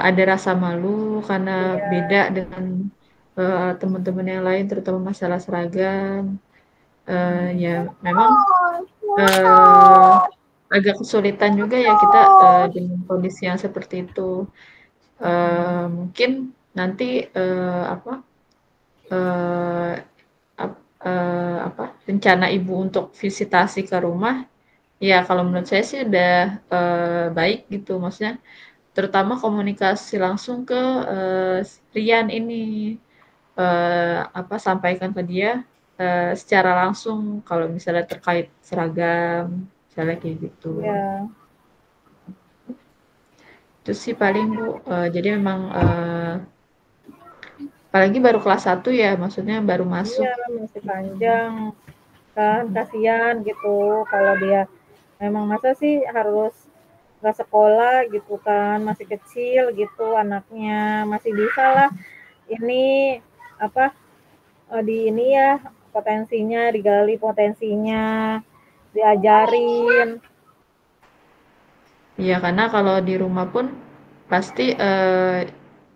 ada rasa malu karena Iya, beda dengan teman-teman yang lain, terutama masalah seragam. Ya memang eh, agak kesulitan juga ya kita dengan kondisi yang seperti itu. Mungkin nanti apa eh, apa rencana ibu untuk visitasi ke rumah, ya kalau menurut saya sih udah baik gitu, maksudnya terutama komunikasi langsung ke Rian ini, apa sampaikan ke dia secara langsung kalau misalnya terkait seragam, misalnya kayak gitu. iya, Itu sih paling Bu, jadi memang apalagi baru kelas 1 ya, maksudnya baru masuk. iya masih panjang kan, kasihan gitu kalau dia memang masa sih harus nggak sekolah gitu kan, masih kecil gitu anaknya, masih bisa lah ini apa di ini ya potensinya digali, potensinya diajarin. Iya, karena kalau di rumah pun pasti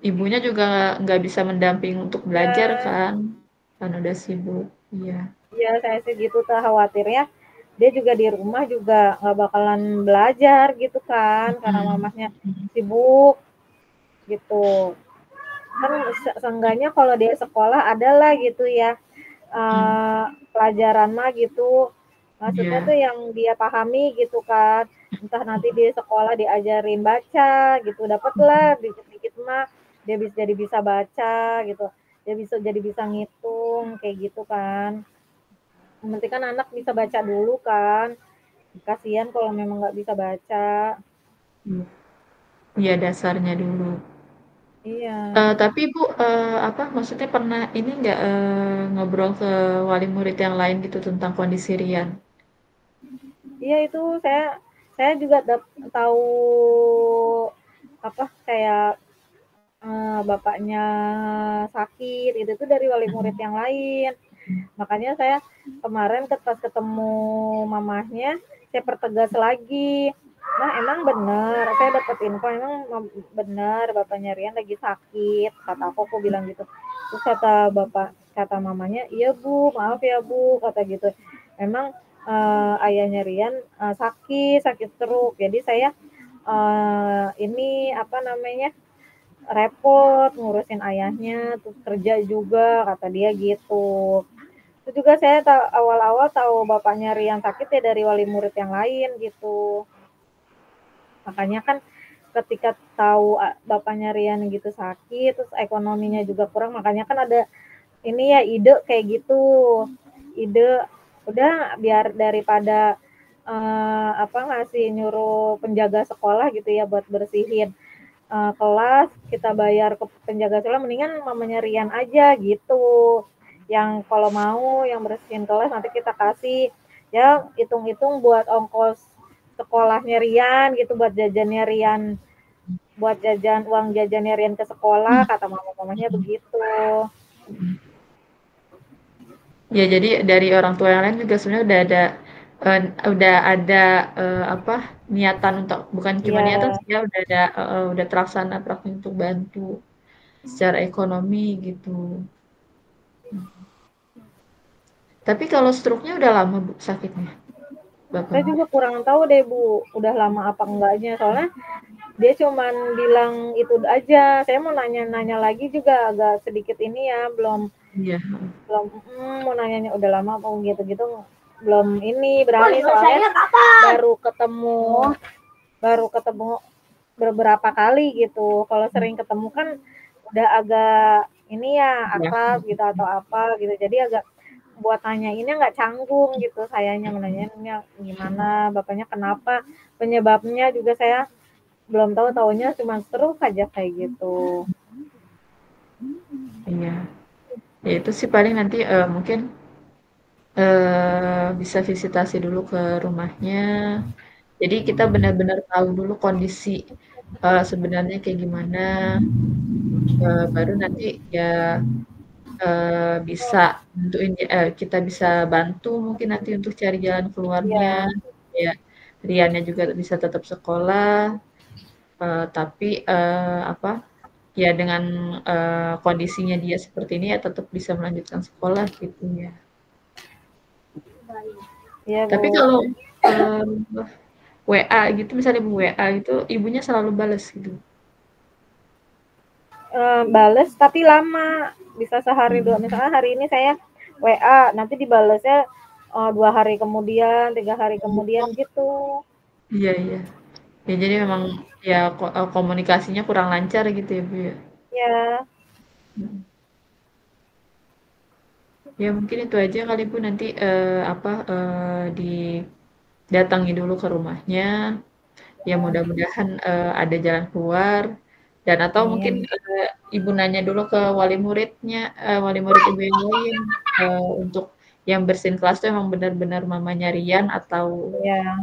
ibunya juga nggak bisa mendamping untuk belajar Ya, kan udah sibuk. Iya. ya saya sih gitu tuh khawatirnya dia juga di rumah juga nggak bakalan belajar gitu kan karena Hmm. mamahnya sibuk gitu kan. Seenggaknya kalau dia sekolah adalah gitu ya Hmm. pelajaran mah gitu, maksudnya tuh Iya. yang dia pahami gitu kan, entah nanti di sekolah diajarin baca gitu, dapatlah dikit-dikit mah dia jadi bisa baca gitu, dia jadi bisa ngitung kayak gitu kan. Yang penting kan anak bisa baca dulu kan, kasihan kalau memang nggak bisa baca. Iya, iya, dasarnya dulu. Iya, Tapi Bu, apa maksudnya pernah ini nggak ngobrol ke wali murid yang lain gitu tentang kondisi Rian? iya itu saya juga tahu apa kayak bapaknya sakit itu tuh dari wali murid yang lain. Makanya saya kemarin pas ketemu mamahnya, saya pertegas lagi. Nah emang benar, saya dapat info emang benar bapaknya Rian lagi sakit. Kata aku bilang gitu. Terus kata mamanya, iya Bu, maaf ya Bu, kata gitu. Emang ayahnya Rian sakit stroke. Jadi saya ini apa namanya repot ngurusin ayahnya, terus kerja juga, kata dia gitu. Itu juga saya awal-awal tahu bapaknya Rian sakit ya dari wali murid yang lain gitu. Makanya kan ketika tahu bapaknya Rian gitu sakit, terus ekonominya juga kurang, makanya kan ada ini ya ide kayak gitu. Ide udah biar daripada apa ngasih nyuruh penjaga sekolah gitu ya buat bersihin kelas, kita bayar ke penjaga sekolah, mendingan mamanya Rian aja gitu. Yang kalau mau yang bersihin kelas nanti kita kasih ya hitung-hitung buat ongkos sekolahnya Rian gitu, buat jajannya Rian, buat jajan uang jajannya Rian ke sekolah, kata mama-mamanya begitu. Ya jadi dari orang tua yang lain juga sebenarnya udah ada apa niatan untuk bukan cuma Iya, niatan sih ya udah terlaksana praktik untuk bantu secara ekonomi gitu. Tapi kalau stroke-nya udah lama Bu sakitnya saya bapaknya? juga kurang tahu deh Bu, udah lama apa enggaknya. Soalnya dia cuman bilang itu aja. Saya mau nanya-nanya lagi juga agak sedikit ini ya, belum Iya. belum mau nanyanya udah lama apa gitu-gitu belum ini berani soalnya baru ketemu beberapa kali gitu. Kalau sering ketemu kan udah agak ini ya akrab gitu atau apa gitu. Jadi agak buat nanyainnya nggak canggung gitu. Sayanya menanyainnya gimana, bapaknya kenapa, penyebabnya juga saya belum tahu, taunya cuma terus aja kayak gitu. Iya. Ya itu sih paling nanti mungkin bisa visitasi dulu ke rumahnya. Jadi kita benar-benar tahu dulu kondisi sebenarnya kayak gimana. Baru nanti ya bisa nentuin kita bisa bantu mungkin nanti untuk cari jalan keluarnya. Iya. Ya, Riannya juga bisa tetap sekolah, tapi apa? Ya dengan kondisinya dia seperti ini ya tetap bisa melanjutkan sekolah gitu ya. Iya, Tapi Bu. kalau WA gitu, misalnya WA itu ibunya selalu balas gitu. Bales tapi lama, bisa sehari dua, misalnya hari ini saya WA nanti dibalesnya 2 hari kemudian, 3 hari kemudian gitu. Iya, iya. Ya jadi memang ya komunikasinya kurang lancar gitu ya, Bu ya. Ya, Mhm. Ya mungkin itu aja kali Bu nanti apa didatangi dulu ke rumahnya. Ya mudah-mudahan ada jalan keluar dan atau mungkin amin. ibu nanya dulu ke wali muridnya, wali murid ibu yang lain untuk yang bersihin kelas itu emang benar-benar mamanya Rian atau Ya.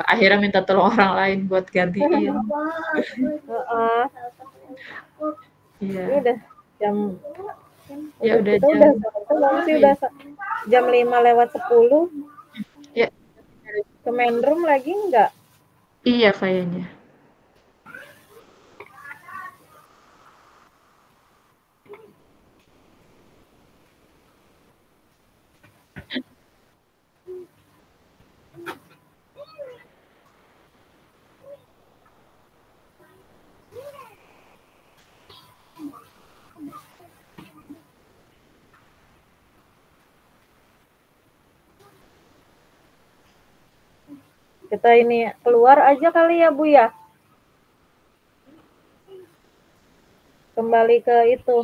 akhirnya minta tolong orang lain buat gantiin. Ini Iya, udah jam, ya udah udah kita jam udah sih udah jam 5:10. ya Ke main room lagi enggak? iya kayaknya. Kita ini keluar aja kali ya, Bu ya. Kembali ke itu.